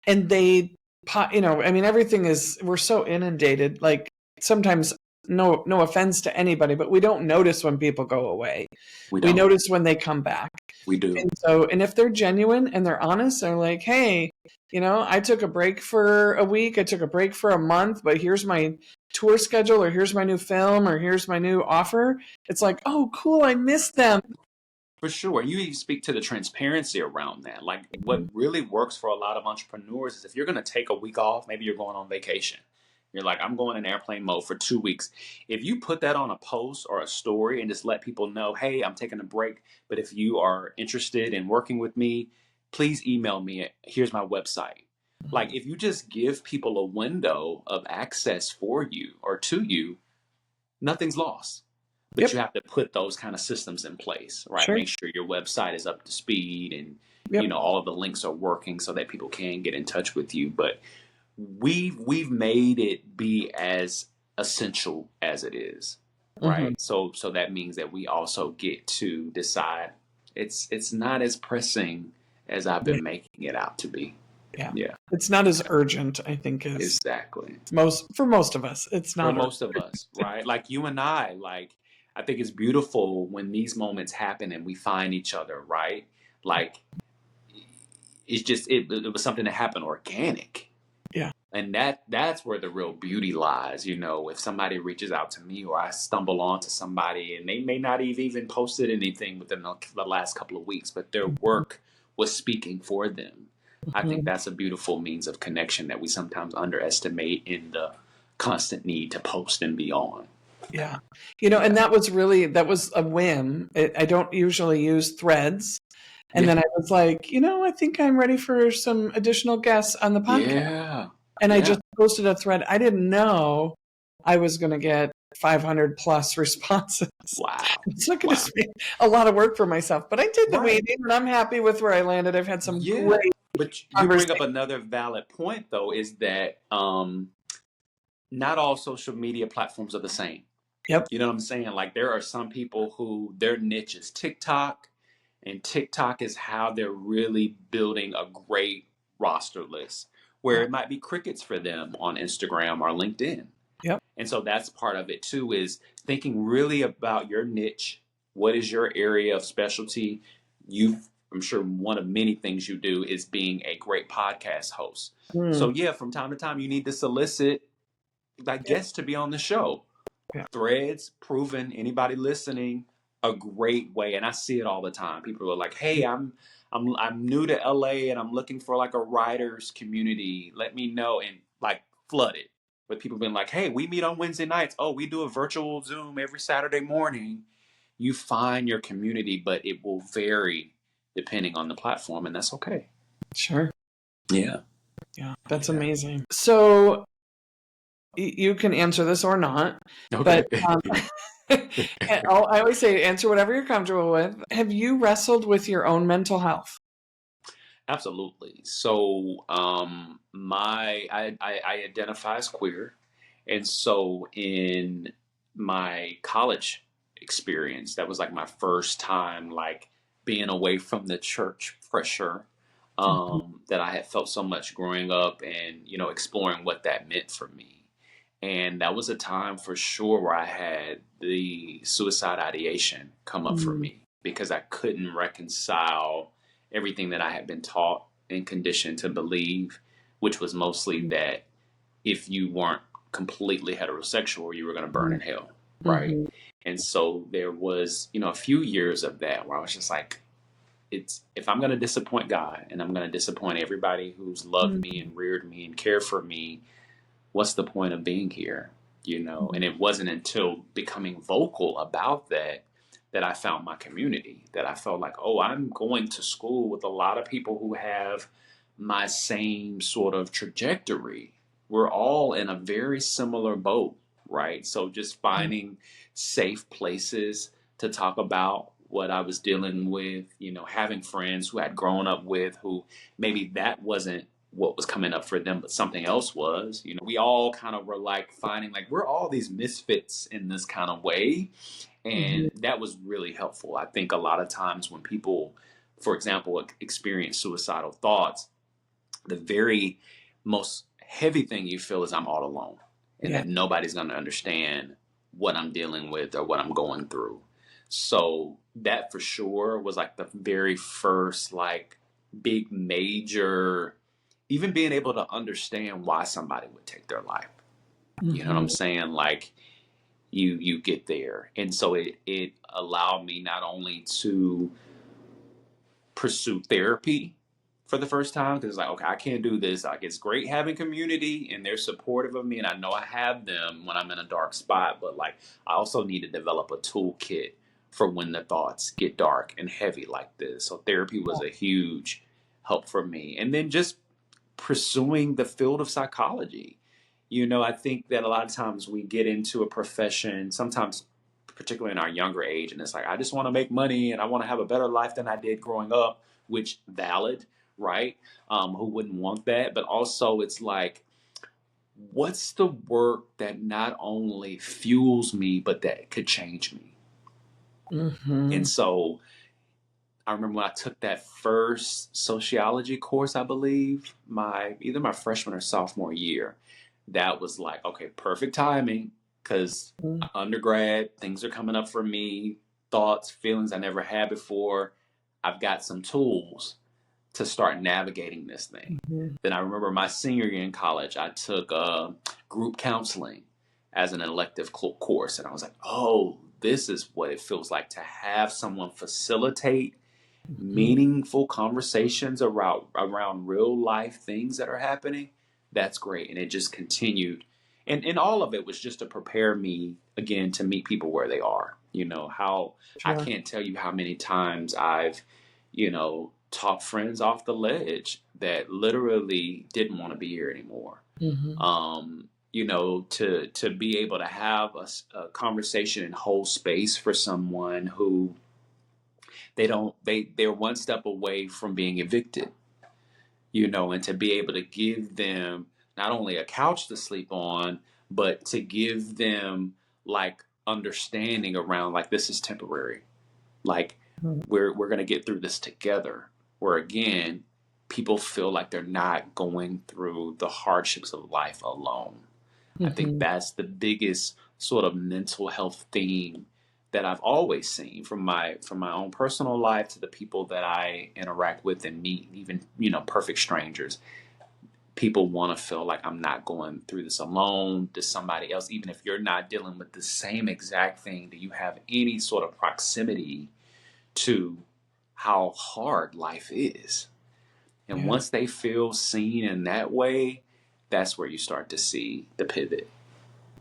and I mean everything is we're so inundated like sometimes no offense to anybody, but we don't notice when people go away. We We don't. notice when they come back. We do. And if they're genuine and they're honest, they're like, hey, I took a break for a week, I took a break for a month, but here's my tour schedule, or here's my new film, or here's my new offer. It's like, oh, cool, I missed them. For sure. You even speak to the transparency around that. Like what really works for a lot of entrepreneurs is if you're going to take a week off, maybe you're going on vacation. You're like, I'm going in airplane mode for 2 weeks. If you put that on a post or a story and just let people know, hey, I'm taking a break, but if you are interested in working with me, please email me. Here's my website. Like if you just give people a window of access for you or to you, nothing's lost. But you Yep. have to put those kind of systems in place, right? Sure. Make sure your website is up to speed and Yep. all of the links are working so that people can get in touch with you. But we've made it be as essential as it is, Hmm. right? So that means that we also get to decide it's not as pressing as I've Yeah. been making it out to be. Yeah. Yeah, It's not as urgent, I think, as exactly. most of us. It's For not most of us, right? Like you and like I think it's beautiful when these moments happen and we find each other, right? Like it's just it was something that happened organic. And that's where the real beauty lies. If somebody reaches out to me or I stumble onto somebody and they may not have even posted anything within the last couple of weeks, but their work was speaking for them. I think Mhm. that's a beautiful means of connection that we sometimes underestimate in the constant need to post and be on. Yeah. Yeah. And that was a whim. I don't usually use threads. And Yeah. then I was like, I think I'm ready for some additional guests on the podcast. Yeah. And I Yeah. just posted a thread. I didn't know I was going to get 500 plus responses. Wow. It's not going to Wow. be a lot of work for myself, but I did the Right. waiting and I'm happy with where I landed. I've had some Yeah. great But you bring up conversations. another valid point though, is that not all social media platforms are the same. Yep. You know what I'm saying? Like there are some people who their niche is TikTok, and TikTok is how they're really building a great roster list, where Yeah. it might be crickets for them on Instagram or LinkedIn. Yep. And so that's part of it too, is thinking really about your niche. What is your area of specialty? I'm sure one of many things you do is being a great podcast host. So Mm. yeah, from time to time you need to solicit like Yep. guests to be on the show. Yeah. Threads, proven, anybody listening, a great way. And I see it all the time. People are like, "Hey, I'm new to LA and I'm looking for like a writers community. Let me know." And like flooded with people being like, "Hey, we meet on Wednesday nights. Oh, we do a virtual Zoom every Saturday morning." You find your community, but it will vary depending on the platform, and that's okay. Sure. Yeah. Yeah. That's Yeah. amazing. So you can answer this or not, but Okay. I always say answer whatever you're comfortable with. Have you wrestled with your own mental health? Absolutely. So, I identify as queer, and so in my college experience, that was like my first time, like being away from the church pressure, Mhm. that I had felt so much growing up, and exploring what that meant for me. And that was a time for sure where I had the suicide ideation come up for Mm. me because I couldn't reconcile everything that I had been taught and conditioned to believe, which was mostly that if you weren't completely heterosexual, you were going to burn in hell, right? Mhm. And so there was, a few years of that where I was just like, it's if I'm going to disappoint God and I'm going to disappoint everybody who's loved me Mhm. and reared me and cared for me, what's the point of being here? And Mhm. it wasn't until becoming vocal about that I found my community, that I felt like, oh, I'm going to school with a lot of people who have my same sort of trajectory. We're all in a very similar boat, right? So just Yeah. finding safe places to talk about what I was dealing with, having friends who I'd grown up with who maybe that wasn't what was coming up for them, but something else was. We all kind of were like finding like we're all these misfits in this kind of way. Mhm. And that was really helpful. I think a lot of times when people, for example, experience suicidal thoughts, the very most heavy thing you feel is I'm all alone and Yeah. that nobody's going to understand what I'm dealing with or what I'm going through. So that for sure was like the very first, like, big major, even being able to understand why somebody would take their life. You know what I'm Mhm. saying? Like, you get there. And so it allowed me not only to pursue therapy for the first time, because it's like, okay, I can't do this. Like, it's great having community and they're supportive of me, and I know I have them when I'm in a dark spot, but like I also need to develop a toolkit for when the thoughts get dark and heavy like this. So therapy was a huge help for me. And then just pursuing the field of psychology. I think that a lot of times we get into a profession, sometimes particularly in our younger age, and it's like, I just want to make money and I want to have a better life than I did growing up, which valid, right? Who wouldn't want that? But also it's like, what's the work that not only fuels me, but that could change me? And Mhm. so I remember when I took that first sociology course, I believe, either my freshman or sophomore year, that was like, okay, perfect timing, because Mhm. undergrad, things are coming up for me, thoughts, feelings I never had before. I've got some tools to start navigating this thing. Mhm. Then I remember my senior year in college, I took group counseling as an elective course. And I was like, oh, this is what it feels like to have someone facilitate Mhm. meaningful conversations around real life things that are happening. That's great. And it just continued. And all of it was just to prepare me again to meet people where they are. How I Sure. can't tell you how many times I've, talked friends off the ledge that literally didn't want to be here anymore. Mhm. To be able to have a conversation and hold space for someone who they're one step away from being evicted, and to be able to give them not only a couch to sleep on, but to give them like understanding around like this is temporary. Like Mhm. we're gonna get through this together. Where again, people feel like they're not going through the hardships of life alone. I think Mhm. that's the biggest sort of mental health theme that I've always seen from my own personal life to the people that I interact with and meet, even perfect strangers. People want to feel like I'm not going through this alone. Does somebody else, even if you're not dealing with the same exact thing, do you have any sort of proximity to how hard life is? And Yeah. once they feel seen in that way, that's where you start to see the pivot.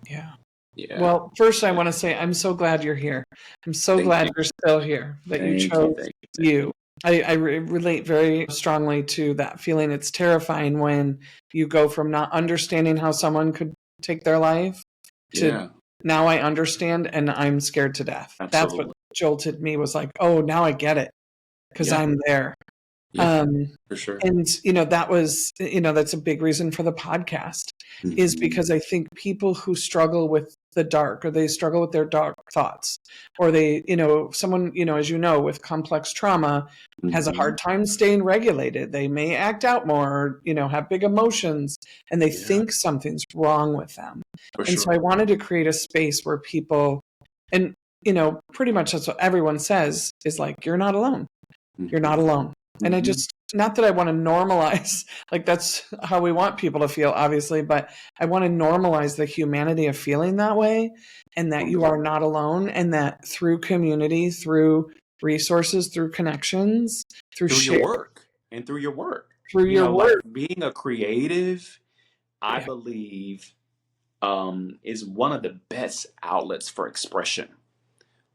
Yeah. Yeah. Well, first, I want to say I'm so glad you're here. I'm so Thank glad you. you're still here, that you Thank you. chose Thank you. you. I relate very strongly to that feeling. It's terrifying when you go from not understanding how someone could take their life to Yeah, now I understand and I'm scared to death. That's what absolutely. jolted me, was like, oh, now I get it because Yeah, I'm there. yeah, Um, for sure. and that was, that's a big reason for the podcast, is Hmm. because I think people who struggle with the dark, or they struggle with their dark thoughts, or they, someone, as with complex trauma, has a Hmm. hard time staying regulated. They may act out more, or, have big emotions, and they Yeah, think something's wrong with them. for And so sure. I wanted to create a space where people, and, pretty much that's what everyone says, is like, you're not alone. You're Hmm. not alone. And I Hmm. just, not that I want to normalize, like that's how we want people to feel, obviously, but I want to normalize the humanity of feeling that way, and that you are not alone, and that through community, through resources, through connections, through Through your share, work and through your work, through your like work. being a creative, I Yeah. believe, is one of the best outlets for expression,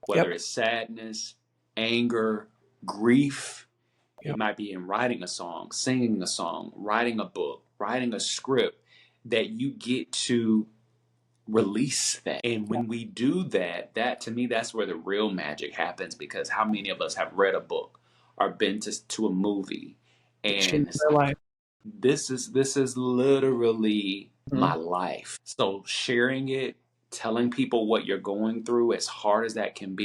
whether Yep. it's sadness, anger, grief. It Yep. might be in writing a song, singing a song, writing a book, writing a script, that you get to release that. And when we do that, that to me, that's where the real magic happens, because how many of us have read a book or been to a movie It and changed it's their like, life. this is literally Mhm. my life. So sharing it, telling people what you're going through, as hard as that can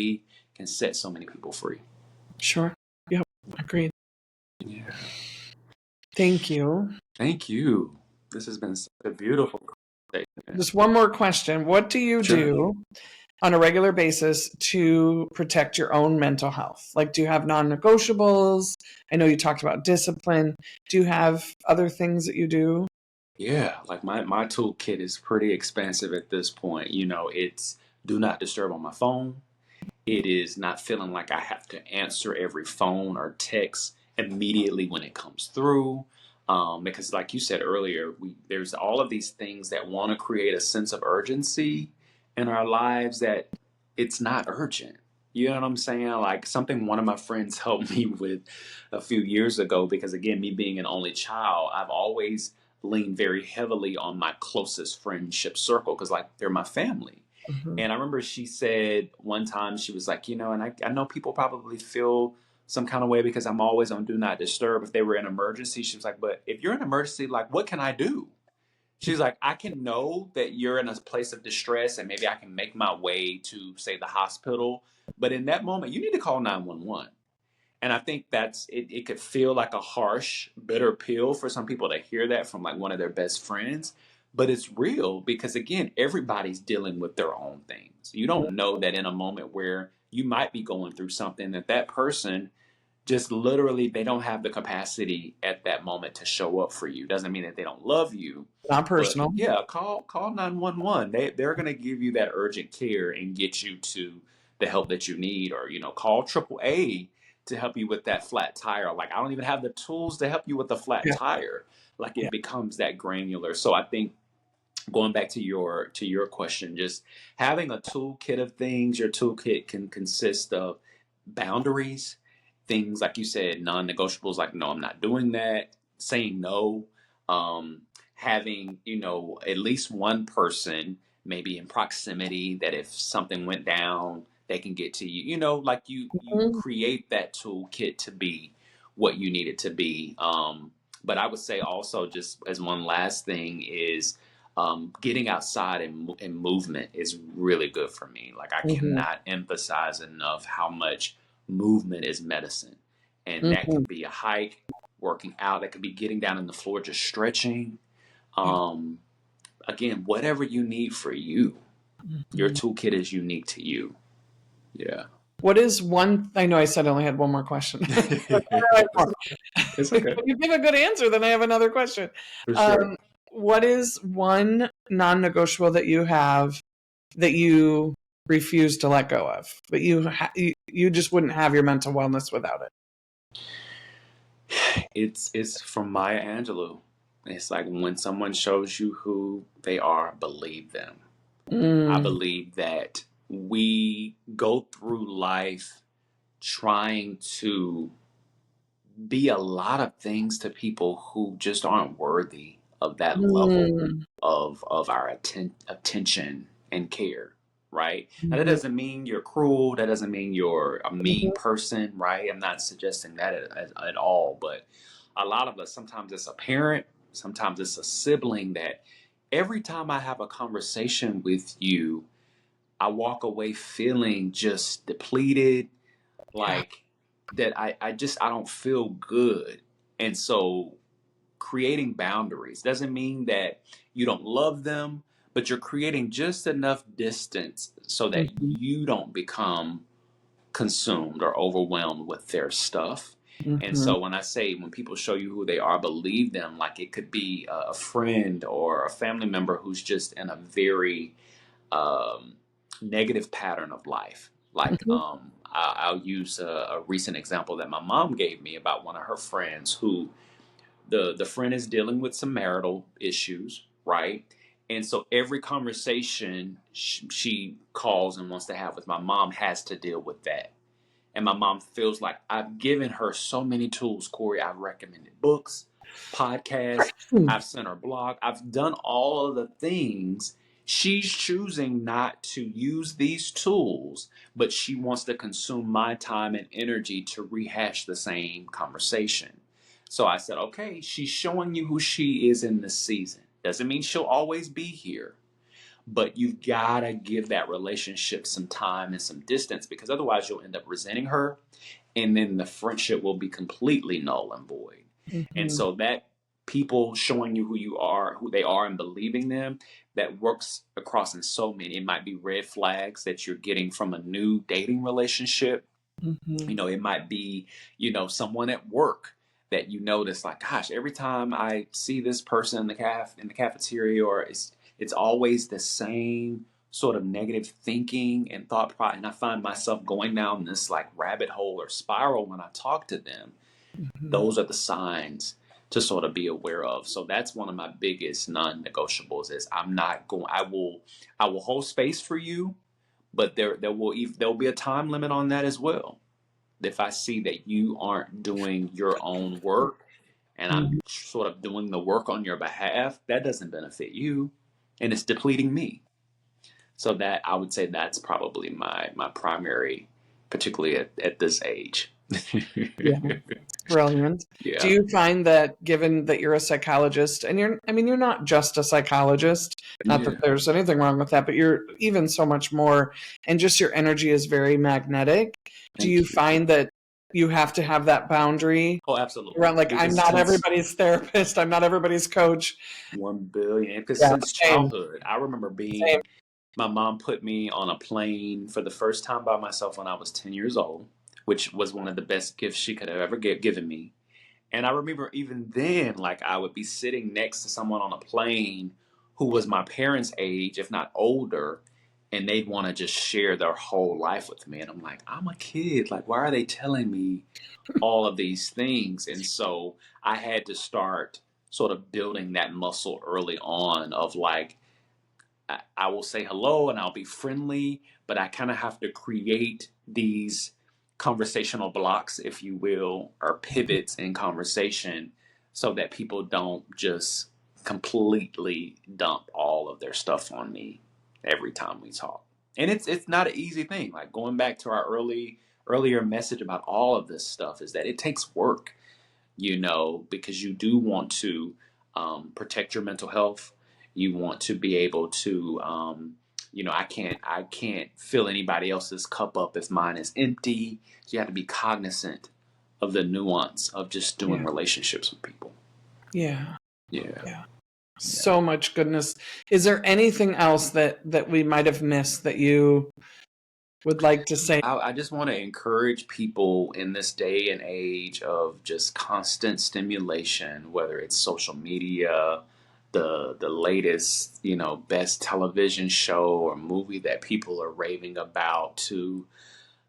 set so many people free. Sure. Yep. Agreed. Yeah. Thank you. Thank you. This has been such a beautiful conversation. Just one more question. What do you Sure. do on a regular basis to protect your own mental health? Like, do you have non-negotiables? I know you talked about discipline. Do you have other things that you do? Yeah, like my toolkit is pretty expansive at this point. It's do not disturb on my phone. It is not feeling like I have to answer every phone or text immediately when it comes through. Because like you said earlier, there's all of these things that want to create a sense of urgency in our lives that it's not urgent. You know what I'm saying? Like something one of my friends helped me with a few years ago, because again, me being an only child, I've always leaned very heavily on my closest friendship circle, because like they're my family. Mhm. And I remember she said one time, she was like, and I know people probably feel some kind of way because I'm always on do not disturb if they were in emergency. She was like, but if you're in emergency, like, what can I do? She's like, I can know that you're in a place of distress and maybe I can make my way to, say, the hospital. But in that moment, you need to call 911. And I think it could feel like a harsh, bitter pill for some people to hear that from like one of their best friends. But it's real because again, everybody's dealing with their own things. You don't know that in a moment where you might be going through something, that person just literally they don't have the capacity at that moment to show up for you. Doesn't mean that they don't love you, Not but personal. yeah, call 911. They're gonna give you that urgent care and get you to the help that you need, or call AAA to help you with that flat tire. Like I don't even have the tools to help you with the flat Yeah. tire. Like Yeah. it becomes that granular. So I think going back to your question, just having a toolkit of things. Your toolkit can consist of boundaries, things like you said, non-negotiables, like no, I'm not doing that, saying no, um, having at least one person maybe in proximity that if something went down they can get to you, like you Mhm. create that toolkit to be what you need it to be. But I would say also, just as one last thing, is getting outside and movement is really good for me. Like I Mhm. cannot emphasize enough how much movement is medicine, and that Mhm. could be a hike, working out. That could be getting down on the floor, just stretching. Yeah. Um, Again, whatever you need for you. Your Mhm. toolkit is unique to you. Yeah. What is one? I know I said I only had one more question. I have more. It's If okay. you give a good answer, then I have another question. For sure. Um, what is one non-negotiable that you have that you refuse to let go of, but you just wouldn't have your mental wellness without it? It's from Maya Angelou. It's like when someone shows you who they are, believe them. I Mm, believe that we go through life trying to be a lot of things to people who just aren't worthy of that level mm, of our attention and care, right? Now that mhm, doesn't mean you're cruel. That doesn't mean you're a mean mhm, person, right? I'm not suggesting that at all. But a lot of us, sometimes it's a parent, sometimes it's a sibling, that every time I have a conversation with you, I walk away feeling just depleted, yeah. like that I don't feel good. And so creating boundaries doesn't mean that you don't love them, but you're creating just enough distance so that Mhm, you don't become consumed or overwhelmed with their stuff. And mhm, so when people show you who they are, believe them. Like it could be a friend or a family member who's just in a very um, negative pattern of life. Like mhm, I'll use a recent example that my mom gave me about one of her friends who the friend is dealing with some marital issues, right? And so every conversation she calls and wants to have with my mom has to deal with that. And my mom feels like I've given her so many tools, Corey. I've recommended books, podcasts, mm, I've sent her blog, I've done all of the things. She's choosing not to use these tools, but she wants to consume my time and energy to rehash the same conversation. So I said, okay, she's showing you who she is in this season. Doesn't mean she'll always be here, but you've got to give that relationship some time and some distance, because otherwise you'll end up resenting her, and then the friendship will be completely null and void. And mhm, so that people showing you who you are, who they are, and believing them, that works across in so many. It might be red flags that you're getting from a new dating relationship. mhm, It might be, someone at work that you notice, like, gosh, every time I see this person in the cafeteria, or it's always the same sort of negative thinking and and I find myself going down this like rabbit hole or spiral when I talk to them. mhm. Those are the signs to sort of be aware of. So that's one of my biggest non-negotiables, is I'm not going I will hold space for you, but there'll be a time limit on that as well. If I see that you aren't doing your own work and I'm Mhm. sort of doing the work on your behalf, that doesn't benefit you and it's depleting me. So that, I would say, that's probably my primary, particularly at this age. Yeah. Brilliant. Do Yeah. you find that, given that you're a psychologist, and I mean, you're not just a psychologist, not that Yeah. there's anything wrong with that, but you're even so much more, and just your energy is very magnetic. Do you Thank you. find that you have to have that boundary Oh, absolutely. around, like, I'm Because not since everybody's therapist, I'm not everybody's coach? 1 billion, because Yeah, since same, childhood, I remember same. my mom put me on a plane for the first time by myself when I was 10 years old. which was one of the best gifts she could have ever given me. And I remember even then, like I would be sitting next to someone on a plane who was my parents' age, if not older, and they'd want to just share their whole life with me. And I'm like, I'm a kid. Like, why are they telling me all of these things? And so I had to start sort of building that muscle early on of like, I will say hello and I'll be friendly, but I kind of have to create these conversational blocks, if you will, or pivots in conversation so that people don't just completely dump all of their stuff on me every time we talk. And it's not an easy thing. Like going back to our earlier message about all of this stuff is that it takes work, because you do want to protect your mental health. You want to be able to, I can't fill anybody else's cup up if mine is empty. So you have to be cognizant of the nuance of just doing relationships with people. Yeah. Yeah. Yeah. So much goodness. Is there anything else that we might have missed that you would like to say? I just want to encourage people in this day and age of just constant stimulation, whether it's social media, the latest, best television show or movie that people are raving about, to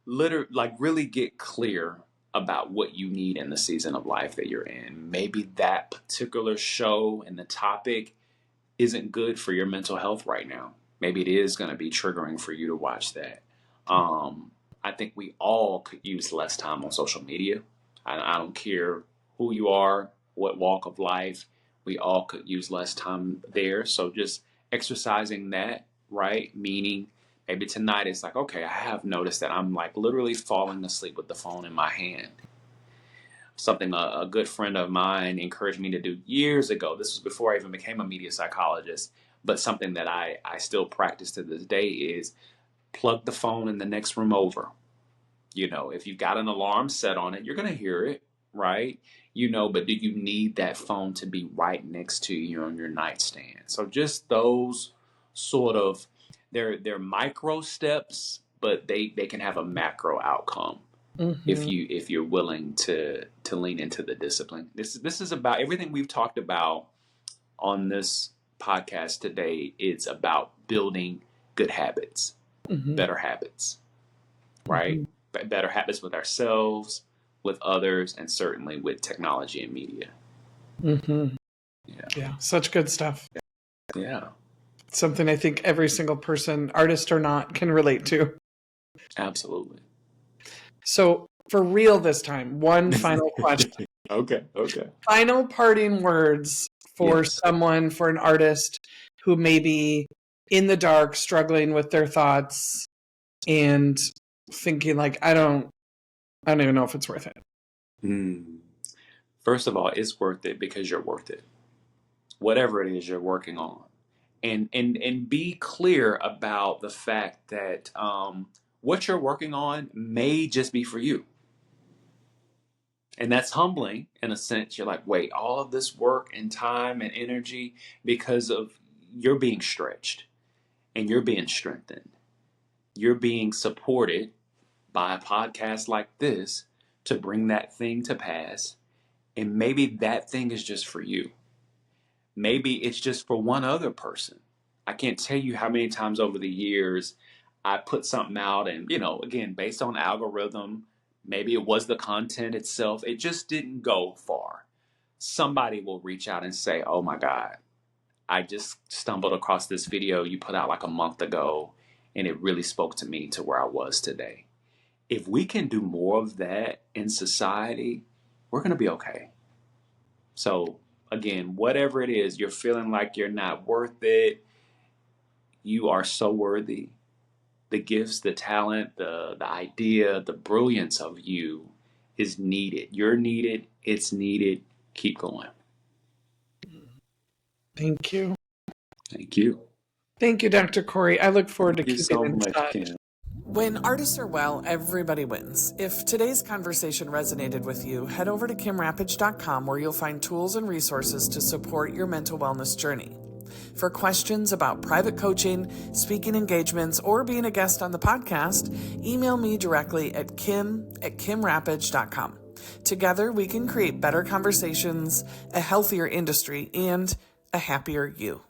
really get clear about what you need in the season of life that you're in. Maybe that particular show and the topic isn't good for your mental health right now. Maybe it is going to be triggering for you to watch that. I think we all could use less time on social media. I don't care who you are, what walk of life, we all could use less time there. So just exercising that, right? Meaning maybe tonight it's like, okay, I have noticed that I'm like literally falling asleep with the phone in my hand. Something a good friend of mine encouraged me to do years ago. This was before I even became a media psychologist, but something that I still practice to this day is plug the phone in the next room over. If you've got an alarm set on it, you're going to hear it, right? But do you need that phone to be right next to you on your nightstand? So just those sort of, they're micro steps, but they can have a macro outcome. Mm-hmm. If you're willing to lean into the discipline. This is about everything we've talked about on this podcast today. It's about building good habits, better habits, right? Better habits with ourselves, with others, and certainly with technology and media. Yeah, such good stuff. Yeah. Something I think every single person, artist or not, can relate to. Absolutely. So for real this time, one final question. Okay. Final parting words for someone, for an artist who may be in the dark, struggling with their thoughts and thinking like, I don't even know if it's worth it. First of all, it's worth it because you're worth it. Whatever it is you're working on. And be clear about the fact that what you're working on may just be for you. And that's humbling in a sense. You're like, wait, all of this work and time and energy because of you're being stretched and you're being strengthened. You're being supported by a podcast like this to bring that thing to pass. And maybe that thing is just for you. Maybe it's just for one other person. I can't tell you how many times over the years I put something out and, again, based on algorithm, maybe it was the content itself. It just didn't go far. Somebody will reach out and say, oh my God, I just stumbled across this video you put out like a month ago and it really spoke to me to where I was today. If we can do more of that in society, we're going to be okay. So again, whatever it is, you're feeling like you're not worth it, you are so worthy. The gifts, the talent, the idea, the brilliance of you is needed. You're needed. It's needed. Keep going. Thank you. Thank you. Thank you, Dr. Corey. I look forward to keeping in touch. Kim. When artists are well, everybody wins. If today's conversation resonated with you, head over to kimrappage.com where you'll find tools and resources to support your mental wellness journey. For questions about private coaching, speaking engagements, or being a guest on the podcast, email me directly at kim@kimrappage.com. Together, we can create better conversations, a healthier industry, and a happier you.